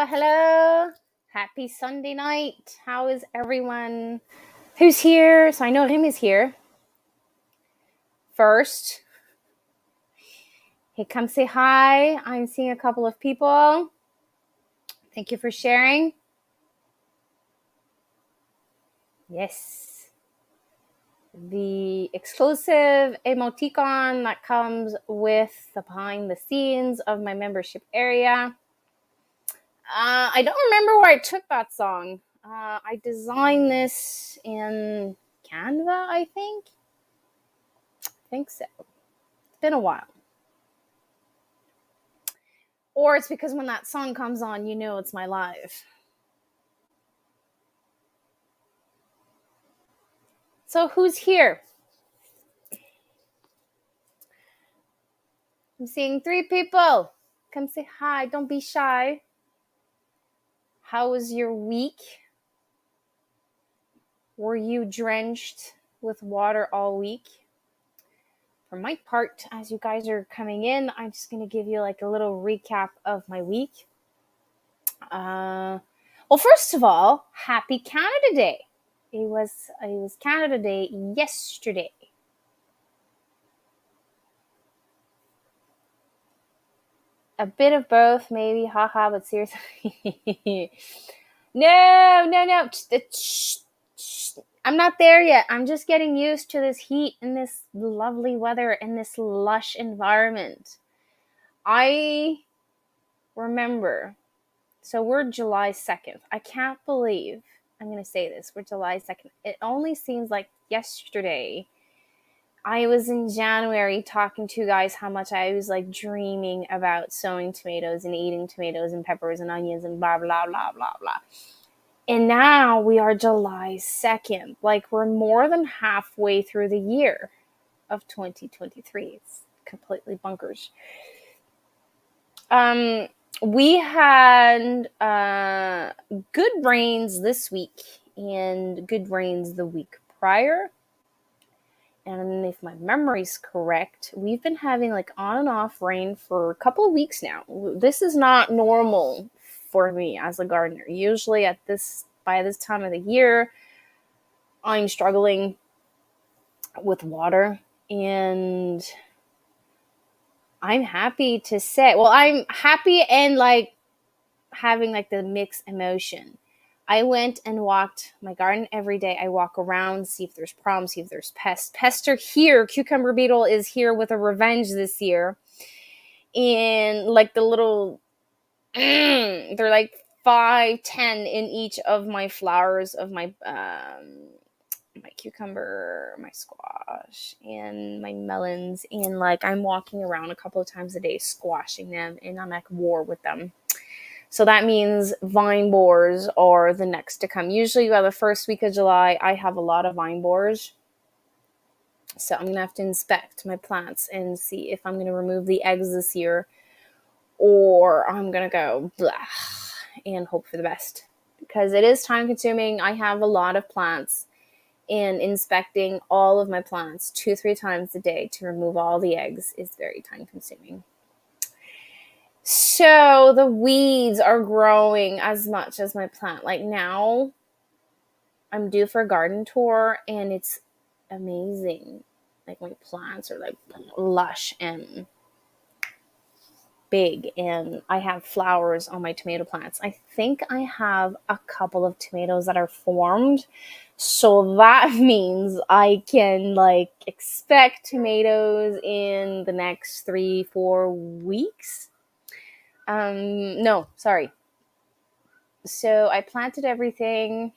Hello. Happy Sunday night. How is everyone? Who's here? So I know him is here. First, hey, come say hi. I'm seeing a couple of people. Thank you for sharing. Yes. The exclusive emoticon that comes with the behind the scenes of my membership area. I don't remember where I took that song. I designed this in Canva, I think. I think so. It's been a while. Or it's because when that song comes on, you know it's my live. So who's here? I'm seeing 3 people. Come say hi. Don't be shy. How was your week? Were you drenched with water all week? For my part, as you guys are coming in, I'm just going to give you like a little recap of my week. Well, first of all, happy Canada Day. It was Canada Day yesterday. A bit of both, maybe, haha, but seriously. No. I'm not there yet. I'm just getting used to this heat and this lovely weather and this lush environment. I remember, so we're July 2nd. I can't believe I'm going to say this. We're July 2nd. It only seems like yesterday I was in January talking to you guys how much I was like dreaming about sowing tomatoes and eating tomatoes and peppers and onions and blah, blah, blah, blah, blah. And now we are July 2nd. Like we're more than halfway through the year of 2023. It's completely bonkers. We had good rains this week and good rains the week prior. And if my memory's correct, we've been having like on and off rain for a couple of weeks now. This is not normal for me as a gardener. Usually by this time of the year, I'm struggling with water, and I'm happy to say, well, I'm happy and like having like the mixed emotion. I went and walked my garden every day. I walk around, see if there's problems, see if there's pests. Pests are here. Cucumber beetle is here with a revenge this year. And like the little, they're like 5, 10 in each of my flowers of my cucumber, my squash, and my melons. And like I'm walking around a couple of times a day squashing them, and I'm at war with them. So that means vine borers are the next to come. Usually by the first week of July, I have a lot of vine borers. So I'm going to have to inspect my plants and see if I'm going to remove the eggs this year, or I'm going to go blah and hope for the best, because it is time consuming. I have a lot of plants, and inspecting all of my plants 2-3 times a day to remove all the eggs is very time consuming. So the weeds are growing as much as my plant. Like now, I'm due for a garden tour, and it's amazing. Like my plants are like lush and big, and I have flowers on my tomato plants. I think I have a couple of tomatoes that are formed. So that means I can like expect tomatoes in the next 3-4 weeks. No, sorry. So I planted everything.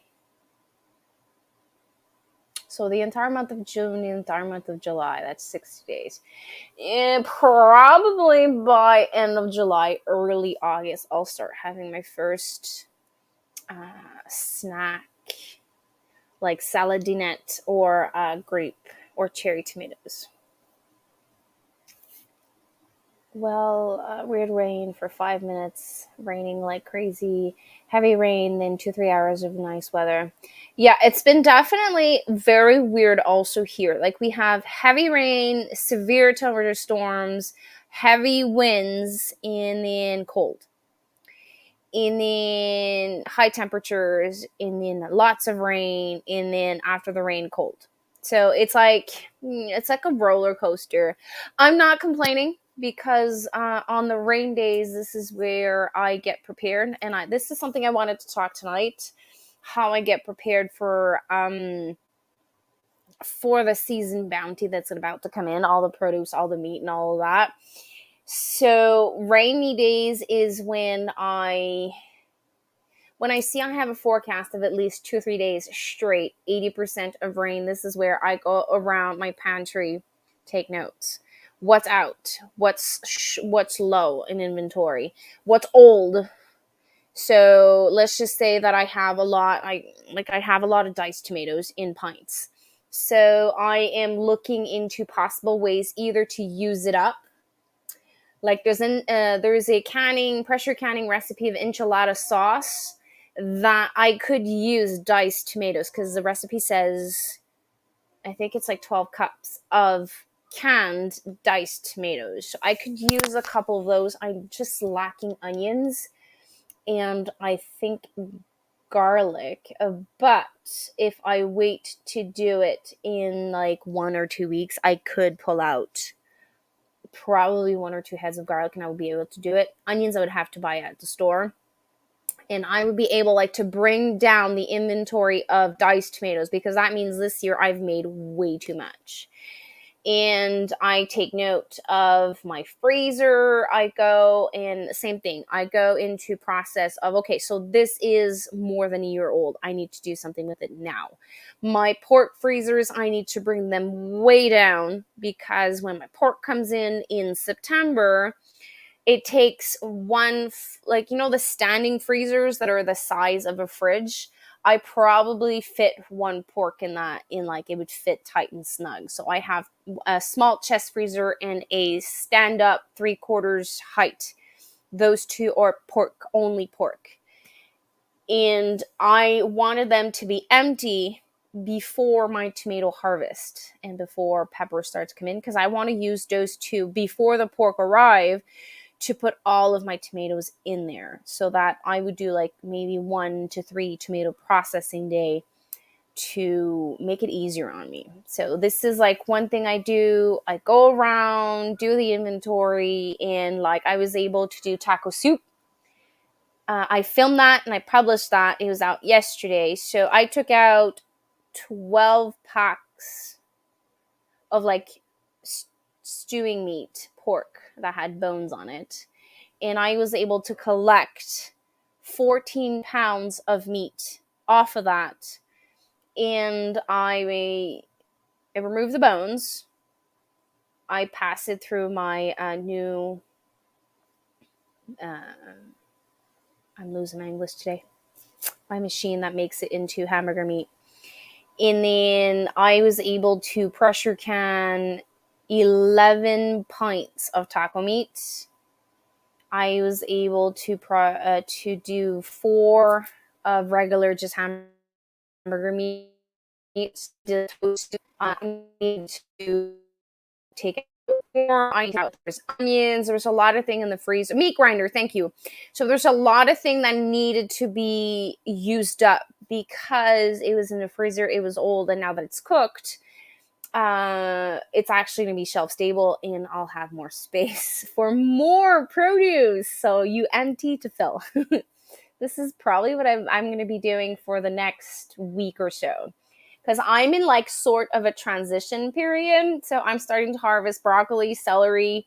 So the entire month of June, the entire month of July, that's 60 days. And probably by end of July, early August, I'll start having my first snack, like saladinette or grape or cherry tomatoes. Well, weird rain for 5 minutes, raining like crazy, heavy rain, then 2-3 hours of nice weather. Yeah, it's been definitely very weird also here. Like we have heavy rain, severe thunderstorms, heavy winds, and then cold. and then high temperatures, and then lots of rain, and then after the rain, cold. So it's like a roller coaster. I'm not complaining because on the rain days, this is where I get prepared, and this is something I wanted to talk tonight. How I get prepared for the season bounty that's about to come in, all the produce, all the meat, and all of that. So rainy days is when I see I have a forecast of at least 2 or 3 days straight, 80% of rain. This is where I go around my pantry, take notes. What's out? What's low in inventory? What's old? So let's just say that I have a lot. I have a lot of diced tomatoes in pints. So I am looking into possible ways either to use it up. Like there's a pressure canning recipe of enchilada sauce that I could use diced tomatoes, because the recipe says, I think it's like 12 cups of canned diced tomatoes. So I could use a couple of those. I'm just lacking onions and I think garlic. But if I wait to do it in like 1 or 2 weeks, I could pull out probably 1 or 2 heads of garlic and I would be able to do it. Onions I would have to buy at the store. And I would be able to bring down the inventory of diced tomatoes, because that means this year I've made way too much. And I take note of my freezer. I go into process of, okay, so this is more than a year old. I need to do something with it now. My pork freezers, I need to bring them way down, because when my pork comes in September, it takes one, the standing freezers that are the size of a fridge. I probably fit one pork in that, it would fit tight and snug. So I have a small chest freezer and a stand-up 3/4 height. Those two are only pork. And I wanted them to be empty before my tomato harvest and before pepper starts to come in, because I want to use those two before the pork arrive to put all of my tomatoes in there, so that I would do maybe 1 to 3 tomato processing day to make it easier on me. So this is one thing I do. I go around, do the inventory, and I was able to do taco soup. I filmed that and I published that. It was out yesterday. So I took out 12 packs of stewing meat, pork that had bones on it. And I was able to collect 14 pounds of meat off of that. And I remove the bones. I pass it through my new, I'm losing my English today, my machine that makes it into hamburger meat. And then I was able to pressure can 11 pints of taco meat. I was able to do 4 of regular just hamburger meat. I need to take out I need out there's onions. There's a lot of thing in the freezer. Meat grinder, thank you. So there's a lot of thing that needed to be used up because it was in the freezer. It was old, and now that it's cooked, it's actually going to be shelf stable, and I'll have more space for more produce. So you empty to fill. This is probably what I'm going to be doing for the next week or so, because I'm in sort of a transition period. So I'm starting to harvest broccoli, celery,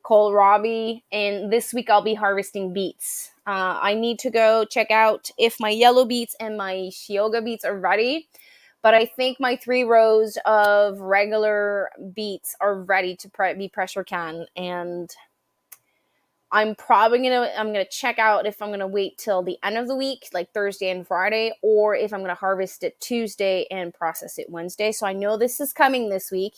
kohlrabi, and this week I'll be harvesting beets. I need to go check out if my yellow beets and my shioga beets are ready. But I think my 3 rows of regular beets are ready to be pressure canned, and I'm gonna check out if I'm gonna wait till the end of the week, like Thursday and Friday, or if I'm gonna harvest it Tuesday and process it Wednesday. So I know this is coming this week,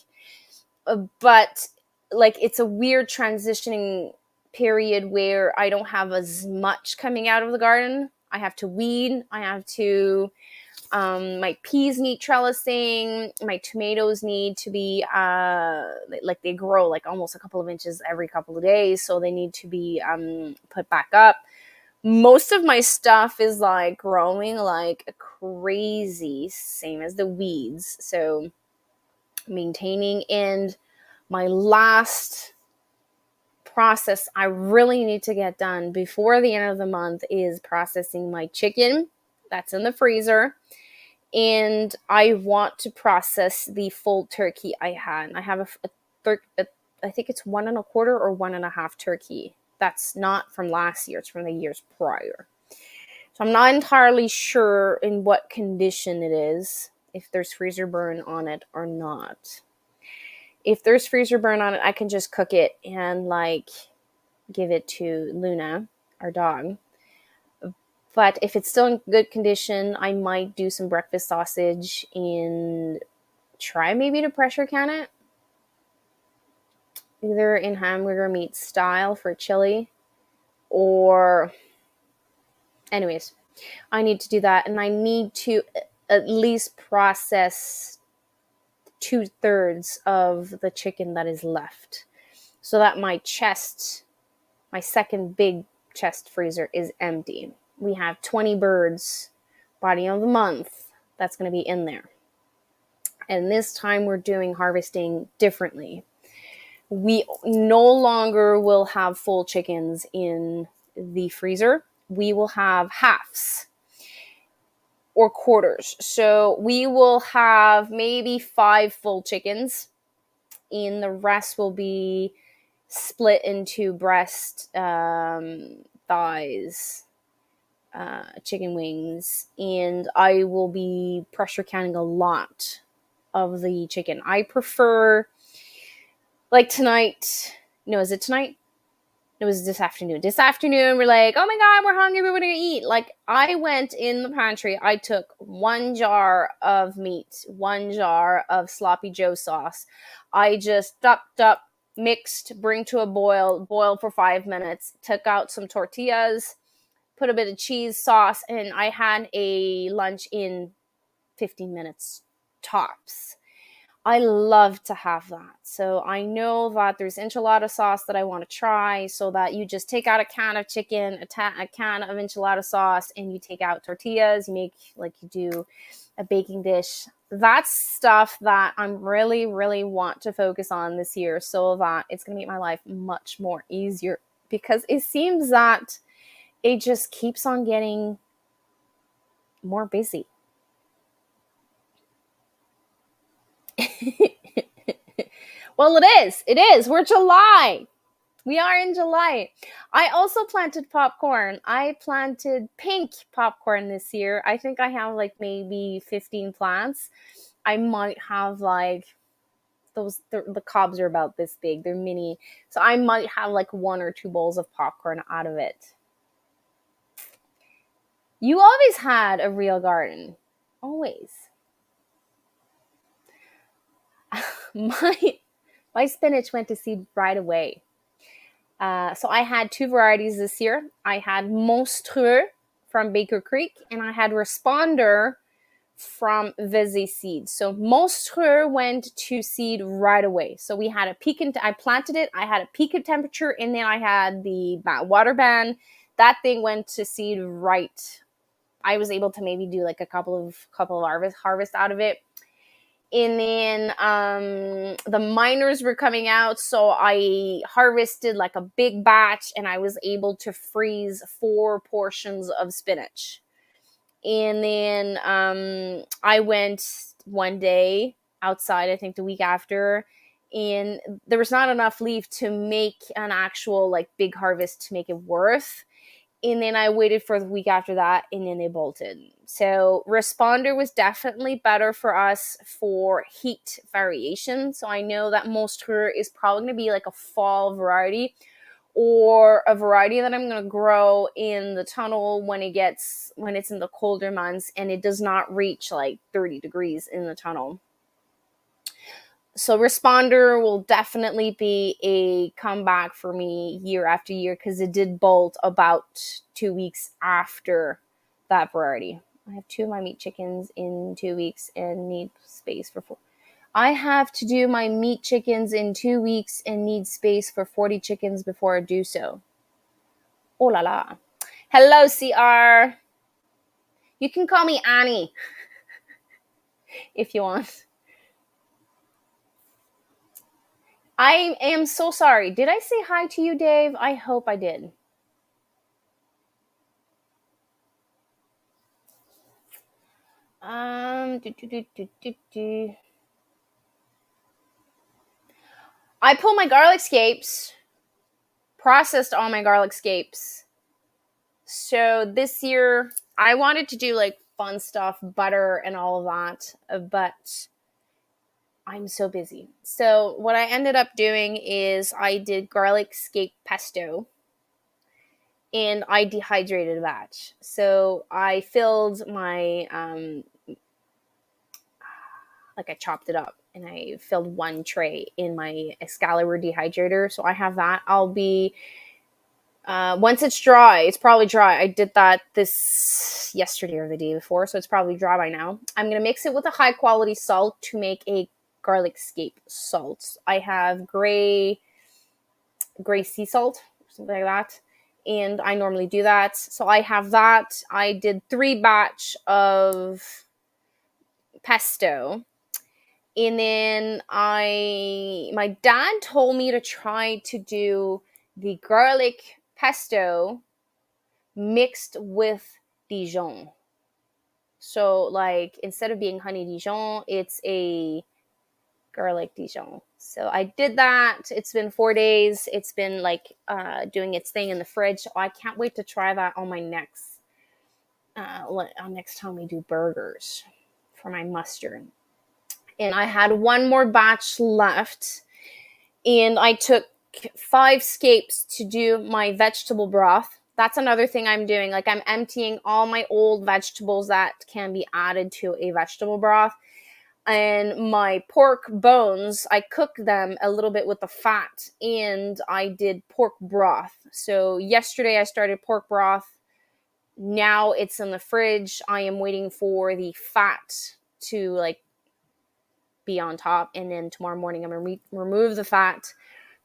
but it's a weird transitioning period where I don't have as much coming out of the garden. I have to weed. I have to. My peas need trellising. My tomatoes need to be, they grow almost a couple of inches every couple of days. So they need to be, put back up. most of my stuff is like growing like crazy, same as the weeds. So maintaining, and my last process I really need to get done before the end of the month is processing my chicken that's in the freezer. And I want to process the full turkey I had. I have I think it's 1.25 or 1.5 turkey. That's not from last year, it's from the years prior. So I'm not entirely sure in what condition it is, if there's freezer burn on it or not. If there's freezer burn on it, I can just cook it and like give it to Luna, our dog. But if it's still in good condition, I might do some breakfast sausage and try maybe to pressure can it. Either in hamburger meat style for chili, or anyways, I need to do that, and I need to at least process 2/3 of the chicken that is left, so that my second big chest freezer is empty. We have 20 birds, body of the month, that's going to be in there. And this time we're doing harvesting differently. We no longer will have full chickens in the freezer. We will have halves or quarters. So we will have maybe 5 full chickens, and the rest will be split into breast, thighs, chicken wings, and I will be pressure canning a lot of the chicken. I prefer, like tonight, no, is it tonight? It was this afternoon. This afternoon, we're like, oh my God, we're hungry, we're gonna eat. Like, I went in the pantry, I took 1 jar of meat, 1 jar of sloppy Joe sauce. I just ducked up, mixed, bring to a boil for 5 minutes, took out some tortillas, put a bit of cheese sauce, and I had a lunch in 15 minutes tops. I love to have that. So I know that there's enchilada sauce that I want to try, so that you just take out a can of chicken, a can of enchilada sauce, and you take out tortillas, you make like you do a baking dish. That's stuff that I'm really, really want to focus on this year, so that it's going to make my life much more easier, because it seems that it just keeps on getting more busy. Well, it is. It is. We're July. We are in July. I also planted popcorn. I planted pink popcorn this year. I think I have like maybe 15 plants. I might have like the cobs are about this big. They're mini. So I might have like 1 or 2 bowls of popcorn out of it. You always had a real garden. Always. My spinach went to seed right away. So I had 2 varieties this year. I had Monstreux from Baker Creek, and I had Responder from Vizzy Seeds. So Monstreux went to seed right away. So we had a peak I planted it. I had a peak of temperature, and then I had the water ban. That thing went to seed right. I was able to maybe do like a couple of harvest out of it. And then the miners were coming out, so I harvested like a big batch, and I was able to freeze 4 portions of spinach. And then I went one day outside, I think the week after, and there was not enough leaf to make an actual like big harvest to make it worth. And then I waited for the week after that, and then they bolted. So Responder was definitely better for us for heat variation. So I know that Monstreux is probably going to be like a fall variety, or a variety that I'm going to grow in the tunnel when it's in the colder months and it does not reach like 30 degrees in the tunnel. So Responder will definitely be a comeback for me year after year, because it did bolt about 2 weeks after that variety. I have 2 of my meat chickens in 2 weeks and need space for 4. I have to do my meat chickens in 2 weeks and need space for 40 chickens before I do so. Oh la la. Hello, CR. You can call me Annie if you want. I am so sorry. Did I say hi to you, Dave? I hope I did. Do. I pulled my garlic scapes, processed all my garlic scapes. So this year, I wanted to do like fun stuff, butter and all of that, but I'm so busy. So what I ended up doing is I did garlic scape pesto and I dehydrated a batch. So I filled my, like I chopped it up and I filled one tray in my Excalibur dehydrator. So I have that. I'll be, once it's dry, it's probably dry. I did that this yesterday or the day before, so it's probably dry by now. I'm going to mix it with a high quality salt to make a garlic scape salt. I have gray sea salt, something like that. And I normally do that. So I have that. I did 3 batch of pesto. And then my dad told me to try to do the garlic pesto mixed with Dijon. So like instead of being honey Dijon, it's a garlic Dijon. So I did that. It's been 4 days. It's been like doing its thing in the fridge. So I can't wait to try that on my next time we do burgers for my mustard. And I had one more batch left, and I took 5 scapes to do my vegetable broth. That's another thing I'm doing. Like I'm emptying all my old vegetables that can be added to a vegetable broth. And my pork bones, I cooked them a little bit with the fat, and I did pork broth. So yesterday I started pork broth. Now it's in the fridge. I am waiting for the fat to like be on top, and then tomorrow morning I'm going to remove the fat,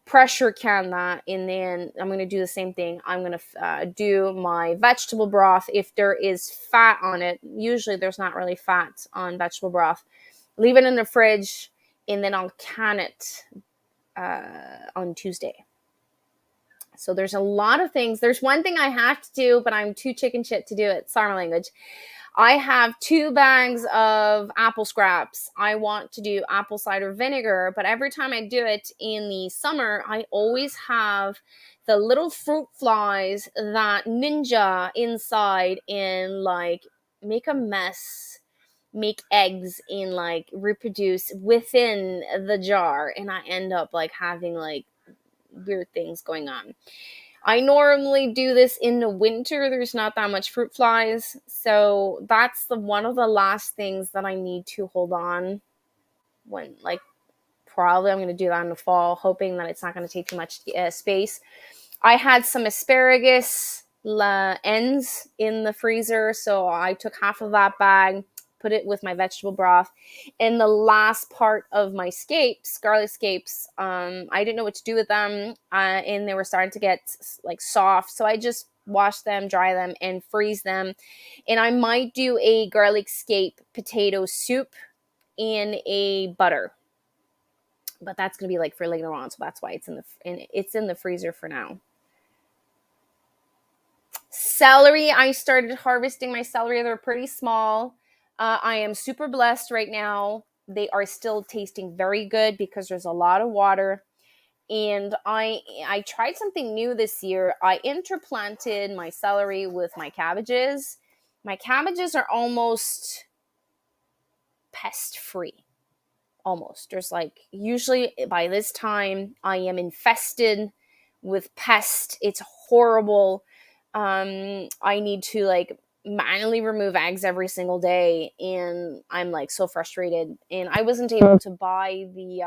pressure can that, and then I'm going to do the same thing. I'm going to do my vegetable broth. If there is fat on it, usually there's not really fat on vegetable broth, leave it in the fridge, and then I'll can it on Tuesday. So there's a lot of things. There's one thing I have to do, but I'm too chicken shit to do it. Sorry, my language. I have 2 bags of apple scraps. I want to do apple cider vinegar, but every time I do it in the summer, I always have the little fruit flies that ninja inside and like make a mess, make eggs and like reproduce within the jar, and I end up like having like weird things going on. I normally do this in the winter. There's not that much fruit flies. So that's one of the last things that I need to hold on when, like, probably I'm going to do that in the fall, hoping that it's not going to take too much space. I had some asparagus ends in the freezer. So I took half of that bag, put it with my vegetable broth. And the last part of my scapes, garlic scapes, I didn't know what to do with them. And they were starting to get like soft. So I just wash them, dry them, and freeze them. And I might do a garlic scape potato soup in a butter. But that's going to be like for later on. So that's why it's in the freezer for now. Celery, I started harvesting my celery. They're pretty small. I am super blessed right now. They are still tasting very good because there's a lot of water. And I tried something new this year. I interplanted my celery with my cabbages. My cabbages are almost pest free. Almost. There's like, usually by this time, I am infested with pests. It's horrible. I need to like manually remove eggs every single day, and I'm like so frustrated. And I wasn't able to buy the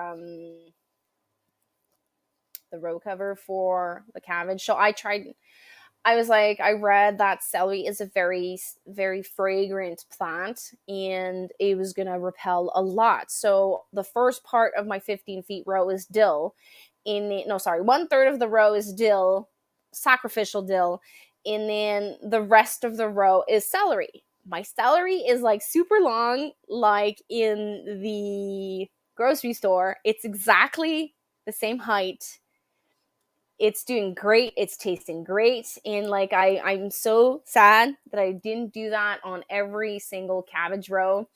row cover for the cabbage, so I tried. I was like, I read that celery is a very, very fragrant plant, and it was gonna repel a lot. So the first part of my 15 feet row is dill. 1/3 of the row is dill, sacrificial dill. and then the rest of the row is celery. My celery is like super long, like in the grocery store. It's exactly the same height. It's doing great. It's tasting great. And like I'm so sad that I didn't do that on every single cabbage row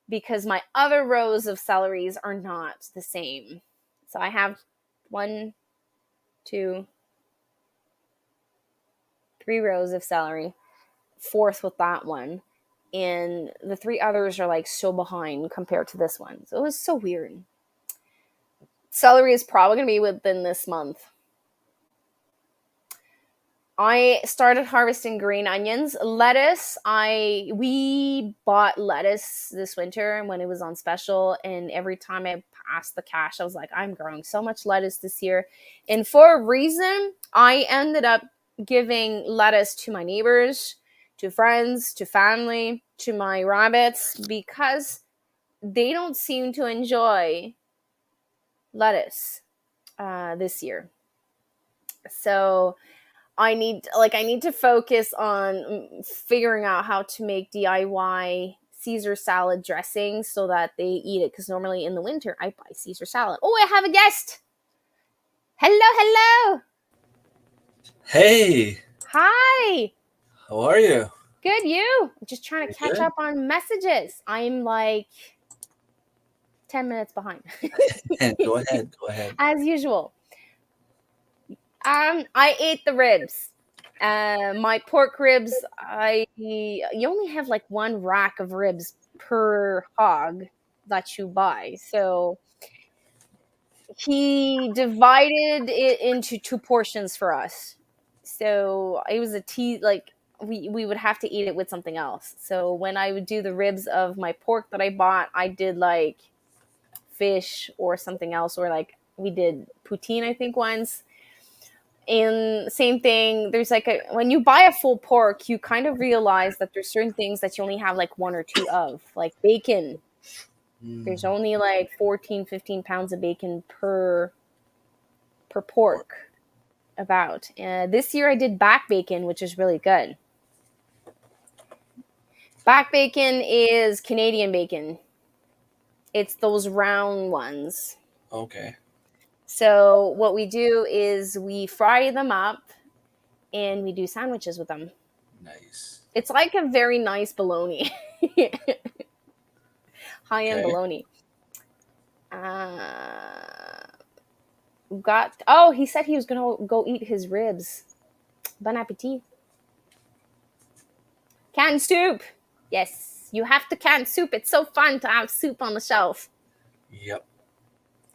because my other rows of celeries are not the same. So I have 1, 2, 3 rows of celery, fourth with that one. And the 3 others are like so behind compared to this one. So it was so weird. Celery is probably going to be within this month. I started harvesting green onions. Lettuce, we bought lettuce this winter when it was on special, and every time I passed the cash, I was like, I'm growing so much lettuce this year. And for a reason, I ended up giving lettuce to my neighbors, to friends, to family, to my rabbits, because they don't seem to enjoy lettuce this year. So I need to focus on figuring out how to make DIY Caesar salad dressing so that they eat it, because normally in the winter I buy Caesar salad. Oh, I have a guest. Hello. Hey, Hi. how are you? Good, you? I'm just trying to You catch good? up on messages. I'm like 10 minutes behind. Go ahead, go ahead. As usual. I ate the ribs. My pork ribs, you only have like one rack of ribs per hog that you buy. So he divided it into 2 portions for us. So it was like we would have to eat it with something else. So when I would do the ribs of my pork that I bought, I did like fish or something else, or like we did poutine, I think, once. And same thing, there's like when you buy a full pork, you kind of realize that there's certain things that you only have like 1 or 2 of, like bacon. There's Mm, only like 14, 15 pounds of bacon per pork. About this year I did back bacon, which is really good. Back bacon is Canadian bacon. It's those round ones. okay, So what we do is we fry them up and we do sandwiches with them. nice. It's like a very nice bologna. High end Okay. bologna. Got Oh, he said he was gonna go eat his ribs. Bon appetit. Canned soup. Yes, you have to can soup. It's so fun to have soup on the shelf. Yep,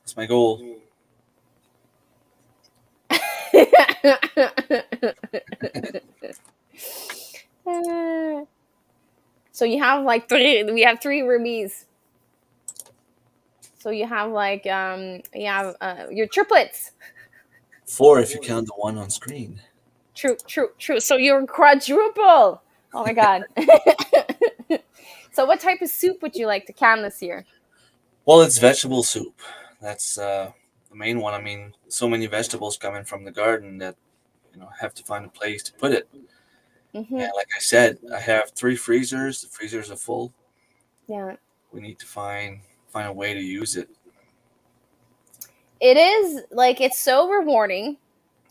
that's my goal. So you have like 3. We have 3 rubies. So you have like you have your triplets. 4 if you count the one on screen. True. So you're quadruple. Oh my god. So what type of soup would you like to can this year? Well, it's vegetable soup. That's the main one. I mean, so many vegetables coming from the garden that have to find a place to put it. And Mm-hmm. like I said, I have 3 freezers. The freezers are full. Yeah. We need to find a way to use it. It is like it's so rewarding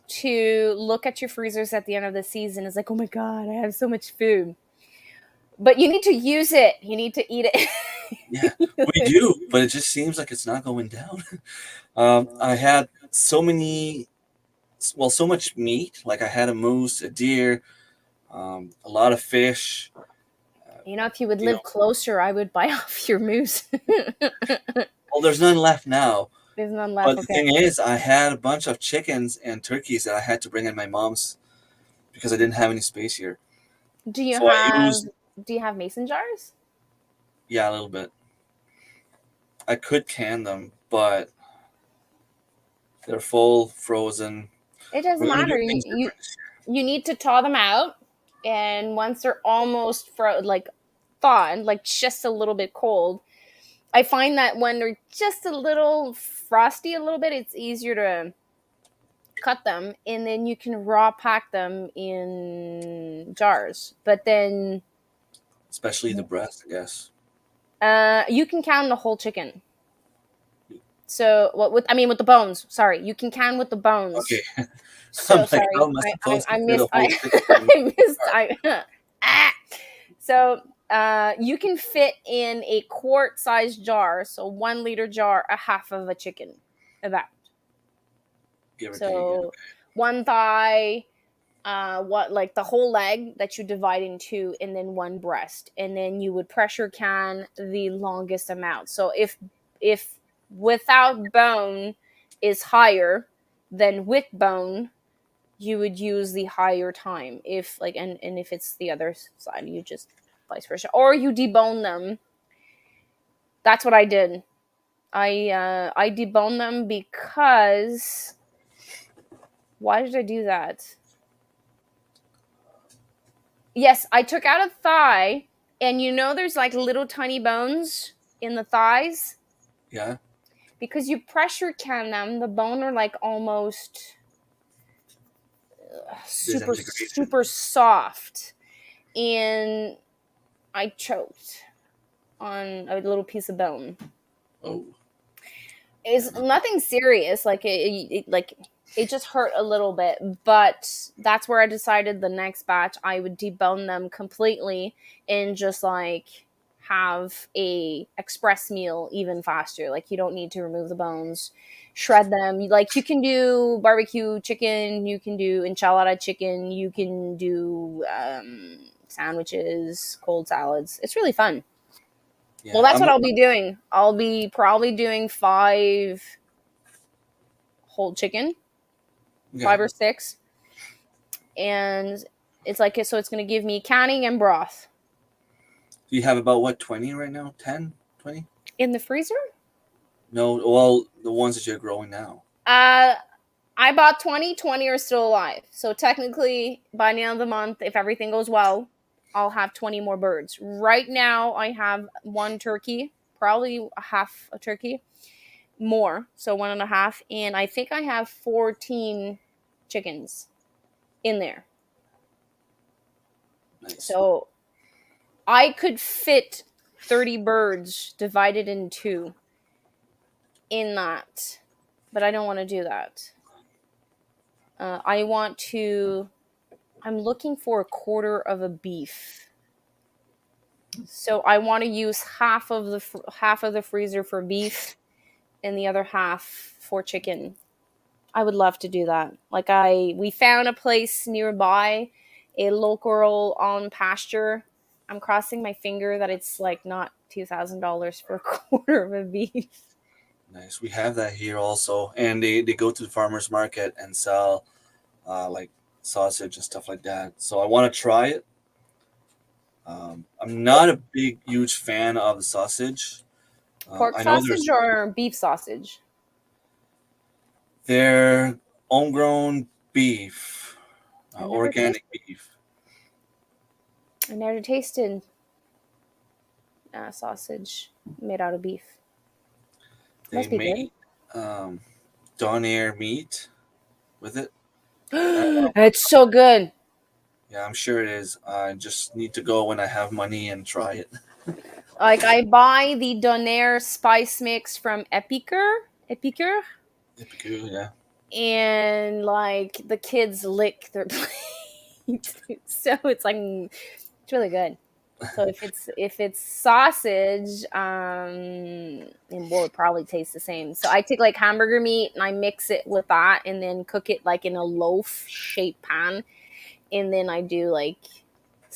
to look at your freezers at the end of the season. It's like, oh my god, I have so much food. But you need to use it. You need to eat Yeah, we it. do, but it just seems like it's not going down. I had so many, well, so much meat. Like I had a moose, a deer, a lot of fish. Uh, You know, if you would you know, live closer, I would buy off your moose. well, there's none left now. There's none left. But the Okay. thing is, I had a bunch of chickens and turkeys that I had to bring in my mom's because I didn't have any space here. Do you So I have used, do you have mason jars? yeah, a little bit. I could can them, but they're full, frozen. It doesn't We're gonna do matter. You things you, different this you need to thaw them out, and once they're almost like thawed, like just a little bit cold, I find that when they're just a little frosty, a little bit, it's easier to cut them, and then you can raw pack them in jars. But then Especially the breast, I guess. you can can the whole chicken. So what with I mean with the bones. Sorry, you can can with the Okay. bones. I'm So like, how sorry, am I I, supposed to I fit a missed. whole chicken in I missed. jar? Ah. So you can fit in a quart-sized jar, so 1 liter jar, a half of a chicken, about. Give or take, yeah. So one thigh, what like the whole leg that you divide in two, and then one breast, and then you would pressure can the longest amount. So if without bone is higher than with bone, you would use the higher time. If like and if it's the other side, you just vice versa, or you debone them. That's what I did. I deboned them because why did I do that? Yes, I took out a thigh, and there's like little tiny bones in the thighs. Yeah, Because you pressure can them, the bone are like almost super disintegration. super soft, and I choked on a little piece of bone. Oh, yeah, It's nothing serious, like it just hurt a little bit, but that's where I decided the next batch I would debone them completely and just like have a express meal even faster. Like you don't need to remove the bones, shred them. Like you can do barbecue chicken, you can do enchilada chicken, you can do sandwiches, cold salads. It's really fun. Well, yeah. that's what I'll be doing. I'll be probably doing 5 whole chicken, Okay. 5 or 6, and it's like so it's going to give me canning and broth Do you have about what, 20 right now? 10, 20? in the freezer. No, well, the ones that you're growing now. Uh, I bought 20. 20 are still alive. So technically, by the end of the month, if everything goes well, I'll have 20 more birds. Right now, I have 1 turkey, probably a half a turkey, more, so 1.5, and I think I have 14 chickens in there. Nice. So I could fit 30 birds divided in two in that, but I don't want to do that. I want to. I'm looking for a quarter of a beef, so I want to use half of the freezer for beef, and the other half for chicken. I would love to do that. Like we found a place nearby, a local on pasture. I'm crossing my finger that it's like not $2,000 for a quarter of a beef. Nice. We have that here also. And they go to the farmer's market and sell like sausage and stuff like that. So I want to try it. I'm not a big, huge fan of the sausage. Pork I know sausage or beef sausage? they're homegrown beef, I never tasted. organic beef. I never tasted sausage made out of beef. They Must be good. make um, donair meat with it. It's so good. Yeah, I'm sure it is. I just need to go when I have money and try it. Like I buy the Donair spice mix from Epicure, yeah. and like the kids lick their plates. So it's like it's really good. So if it's sausage, it will probably taste the same. So I take like hamburger meat and I mix it with that, and then cook it like in a loaf shaped pan, and then I do like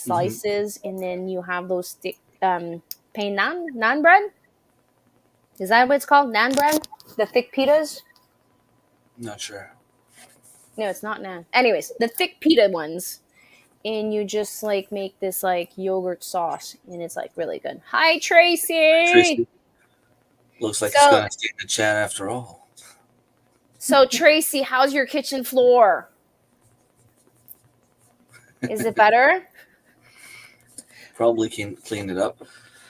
Hmm. slices, and then you have those thick pain naan bread. Is that what it's called? Naan bread? The thick pitas? Not sure. No, it's not naan. Anyways, the thick pita ones. And you just like make this like yogurt sauce, and it's like really good. Hi, Tracy. Tracy looks like he's So, gonna stay in the chat after all. so Tracy, how's your kitchen floor? Is it better? Probably can clean it up.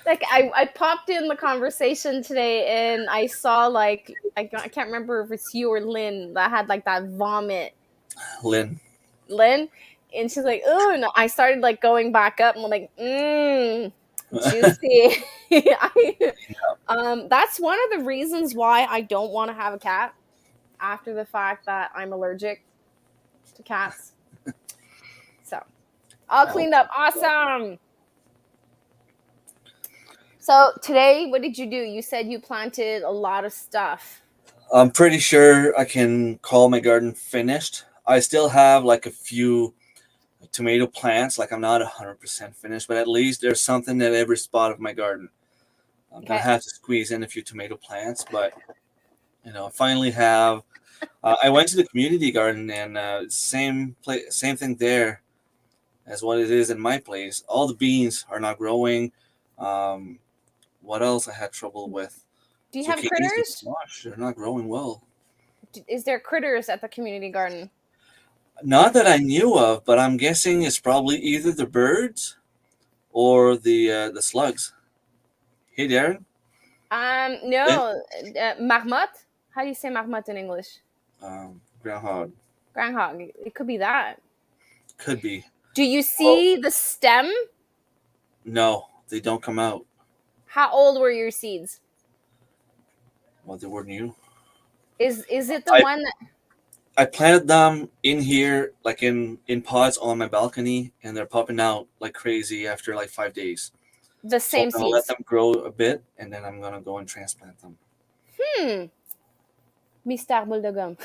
Like I popped in the conversation today and I saw like I can't remember if it's you or Lynn that had like that vomit. Lynn. Lynn, and she's like, oh no. I started like going back up and I'm like, juicy. That's one of the reasons why I don't want to have a cat after the fact that I'm allergic to cats. So all Oh, cleaned up. Awesome. So today, what did you do? You said you planted a lot of stuff. I'm pretty sure I can call my garden finished. I still have like a few tomato plants. Like I'm not 100% finished, but at least there's something at every spot of my garden. I'm gonna Okay. have to squeeze in a few tomato plants, but I finally have. I went to the community garden and same thing there as what it is in my place. All the beans are not growing. Um, what else I had trouble with? Do you have Zucchinis and critters? squash. They're not growing well. Is there critters at the community garden? Not that I knew of, but I'm guessing it's probably either the birds or the slugs. Hey, Darren. Lynn? No, marmotte. How do you say marmotte in English? Groundhog. Groundhog. It could be that. Could be. Do you Well, see the stem? no, they don't come out. How old were your seeds? Well, they were new. Is it the I one that I planted them in here, like in pods on my balcony, and they're popping out like crazy after like 5 days. the So I'm same gonna let seeds? them grow a bit, and then I'm gonna go and transplant them. Hmm. Mystère boule de gomme.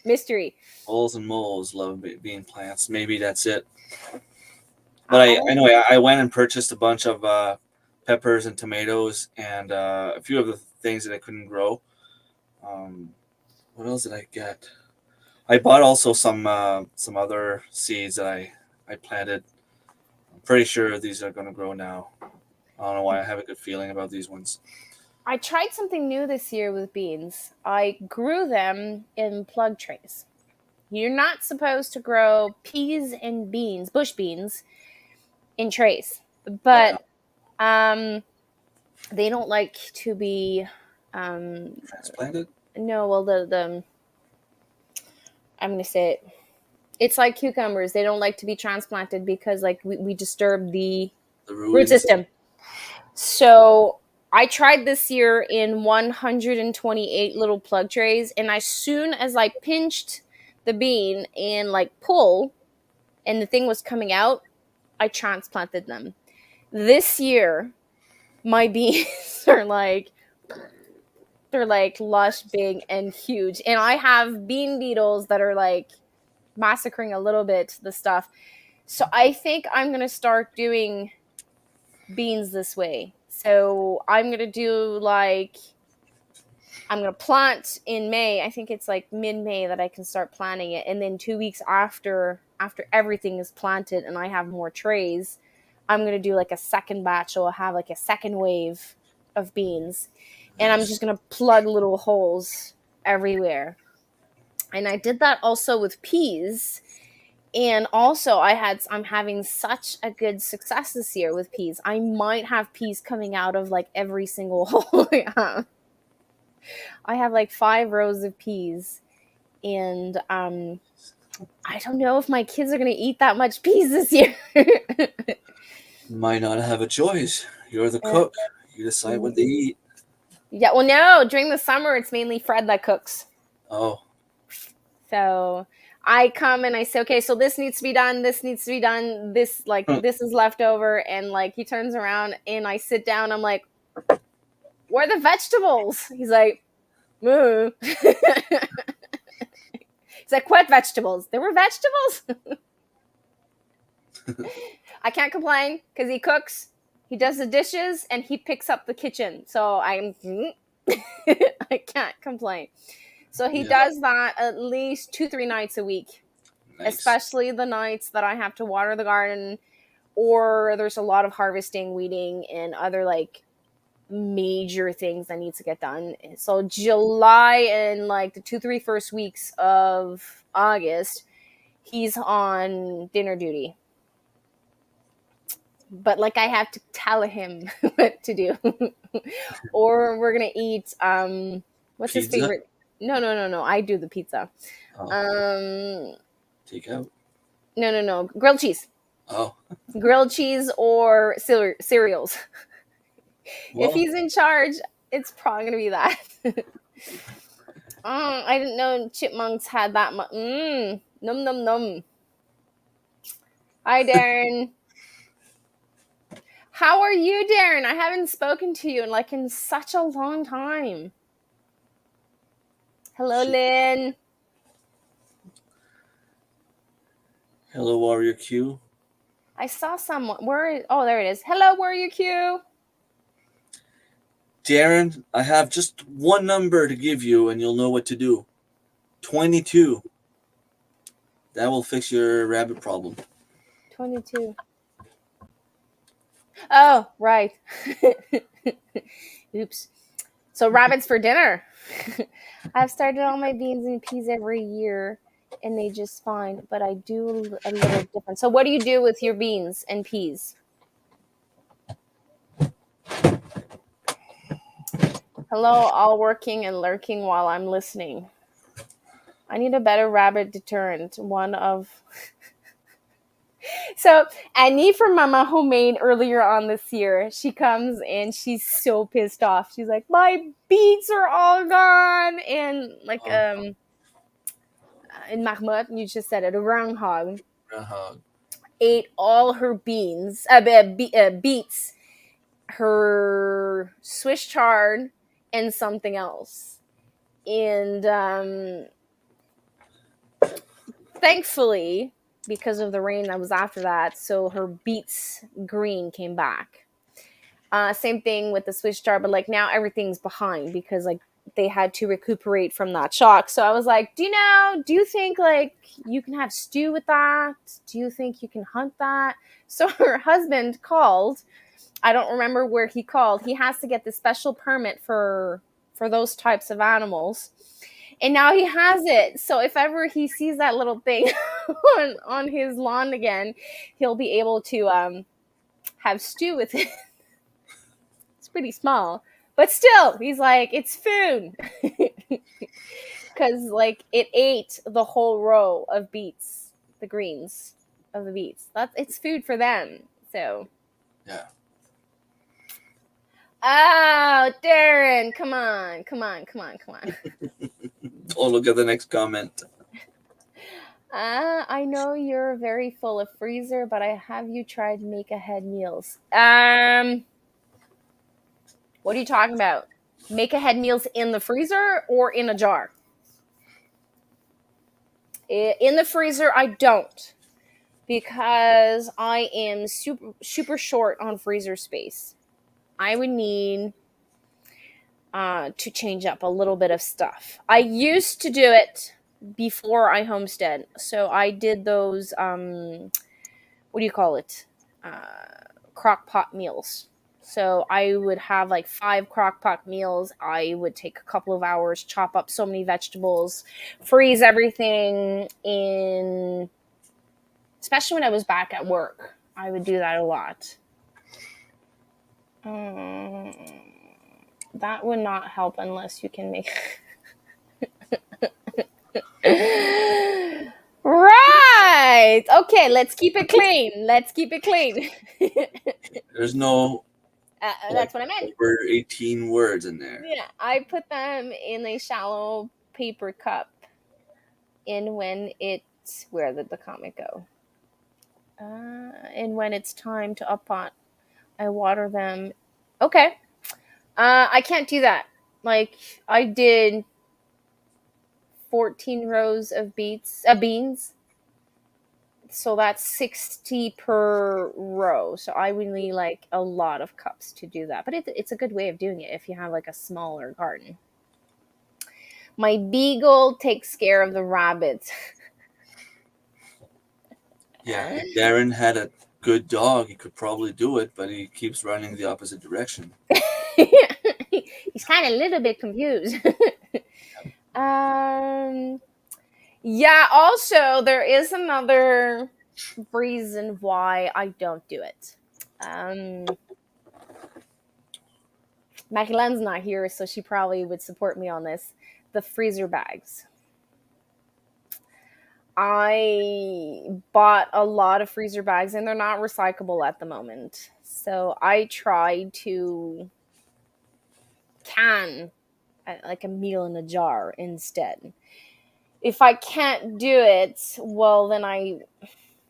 Mystery. Moles and moles love being plants. Maybe that's it. But I I only anyway, I went and purchased a bunch of peppers and tomatoes and a few of the things that I couldn't grow. Um, what else did I get? I bought also some other seeds that I planted. I'm pretty sure these are going to grow now. I don't know why I have a good feeling about these ones. I tried something new this year with beans. I grew them in plug trays. You're not supposed to grow peas and beans, bush beans, in trays, Yeah, but um, they don't like to be. Um, transplanted. no, well, the I'm gonna say it. It's like cucumbers. They don't like to be transplanted because like we disturb the The root rooting system. system. So I tried this year in 128 little plug trays, and as soon as I pinched the bean and like pull, and the thing was coming out, I transplanted them. This year, my beans are like they're like lush, big, and huge, and I have bean beetles that are like massacring a little bit the stuff. So I think I'm gonna start doing beans this way. So I'm gonna do like I'm gonna plant in May. I think it's like mid-May that I can start planting it, and then 2 weeks after everything is planted and I have more trays, I'm gonna do like a second batch. So I'll have like a second wave of beans, and I'm Nice. just gonna plug little holes everywhere. And I did that also with peas. And also I'm having such a good success this year with peas. I might have peas coming out of like every single hole I have. I have like 5 rows of peas, and I don't know if my kids are gonna eat that much peas this year. Might not have a choice. You're the Uh, cook. You decide what they eat. yeah, well, no, during the summer it's mainly Fred that cooks. Oh, So I come and I say, okay, so this needs to be done. This needs to be done. This like this is left over, and like he turns around and I sit down. I'm like, where are the vegetables? He's like, moo. He's like, what vegetables? There were vegetables. I can't complain because he cooks, he does the dishes, and he picks up the kitchen. So I can't complain. So he yeah, does that at least 2-3 nights a week, nice. especially the nights that I have to water the garden or there's a lot of harvesting, weeding, and other like major things that need to get done. So July and like the 2-3 first weeks of August, he's on dinner duty. but like I have to tell him what to do. Or we're gonna eat what's his Pizza? favorite? No, no, no, no. I do the pizza. Oh, Um take out. no, no, no. Grilled cheese. Oh, Grilled cheese or cereals. If well, he's in charge, it's probably gonna be that. I didn't know chipmunks had that much. Num num num. Hi, Darren. How are you, Darren? I haven't spoken to you in such a long time. Hello, she, Lynn. hello, Warrior Q. I saw someone. Oh, there it is. Hello, Warrior Q. Darren, I have just one number to give you, and you'll know what to do. 22. That will fix your rabbit problem. 22. Oh, right. Oops. So rabbits for dinner. I've started all my beans and peas every year, and they just fine. But I do a little different. So what do you do with your beans and peas? Hello, all working and lurking while I'm listening. I need a better rabbit deterrent. One of So Annie from Mama Homemade earlier on this year, she comes and she's so pissed off. She's like, "My beets are all gone," and Oh, in Mahmoud, you just said it, a groundhog groundhog. ate all her beets, her Swiss chard, and something else. And thankfully, because of the rain that was after that, so her beets green came back. Same thing with the Swiss chard, but like now everything's behind because like they had to recuperate from that shock. So I was like, do you think like you can have stew with that? Do you think you can hunt that? So her husband called. I don't remember where he called. He has to get the special permit for those types of animals. And now he has it. So if ever he sees that little thing on his lawn again, he'll be able to have stew with it. It's pretty small, but still, he's like, it's food because like it ate the whole row of beets, the greens of the beets. That's it's food for them. So, Yeah. oh, Darren, come on, come on, come on, come on. Oh, look at the next comment. I know you're very full of freezer, but I have you tried make ahead meals. What are you talking about? Make ahead meals in the freezer or in a jar? In the freezer, I don't because I am super short on freezer space. I would need to change up a little bit of stuff. I used to do it before I homestead, so I did those. What do you call it? Crock pot meals. So I would have like 5 crock pot meals. I would take a couple of hours, chop up so many vegetables, freeze everything in, especially when I was back at work. I would do that a lot. Um, that would not help unless you can make. Right. Okay, let's keep it clean. Let's keep it clean. There's no like That's what I meant. over 18 words in there. Yeah, I put them in a shallow paper cup. And when it's where did the comic go? And when it's time to up pot, I water them. Okay. I can't do that. Like I did 14 rows of beans. So that's 60 per row. So I would need like a lot of cups to do that. But it's a good way of doing it if you have like a smaller garden. My beagle takes care of the rabbits. Yeah, if Darren had a good dog, he could probably do it, but he keeps running the opposite direction. He's kind of a little bit confused. um, yeah, also, there is another reason why I don't do it. Um, Marilyn's not here, so she probably would support me on this. The freezer bags. I bought a lot of freezer bags and they're not recyclable at the moment. So I tried to can like a meal in a jar instead. If I can't do it, well then I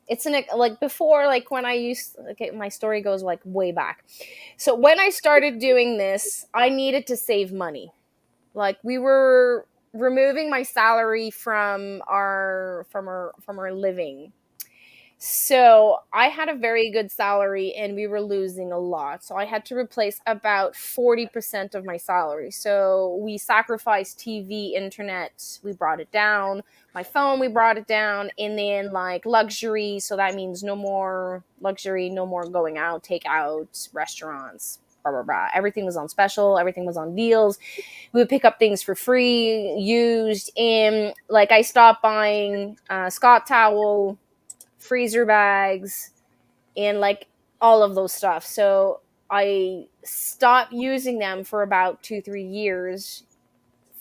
it's an like before like when I used okay my story goes like way back. So when I started doing this, I needed to save money. Like we were removing my salary from our living. So I had a very good salary and we were losing a lot. So I had to replace about 40% of my salary. So we sacrificed TV, internet, we brought it down. My phone, we brought it down. And then like luxury. So that means no more luxury, no more going out, takeout, restaurants, blah, blah, blah. Everything was on special, everything was on deals. We would pick up things for free, used. And like I stopped buying Scott towel, freezer bags, and like all of those stuff. So I stopped using them for about 2-3 years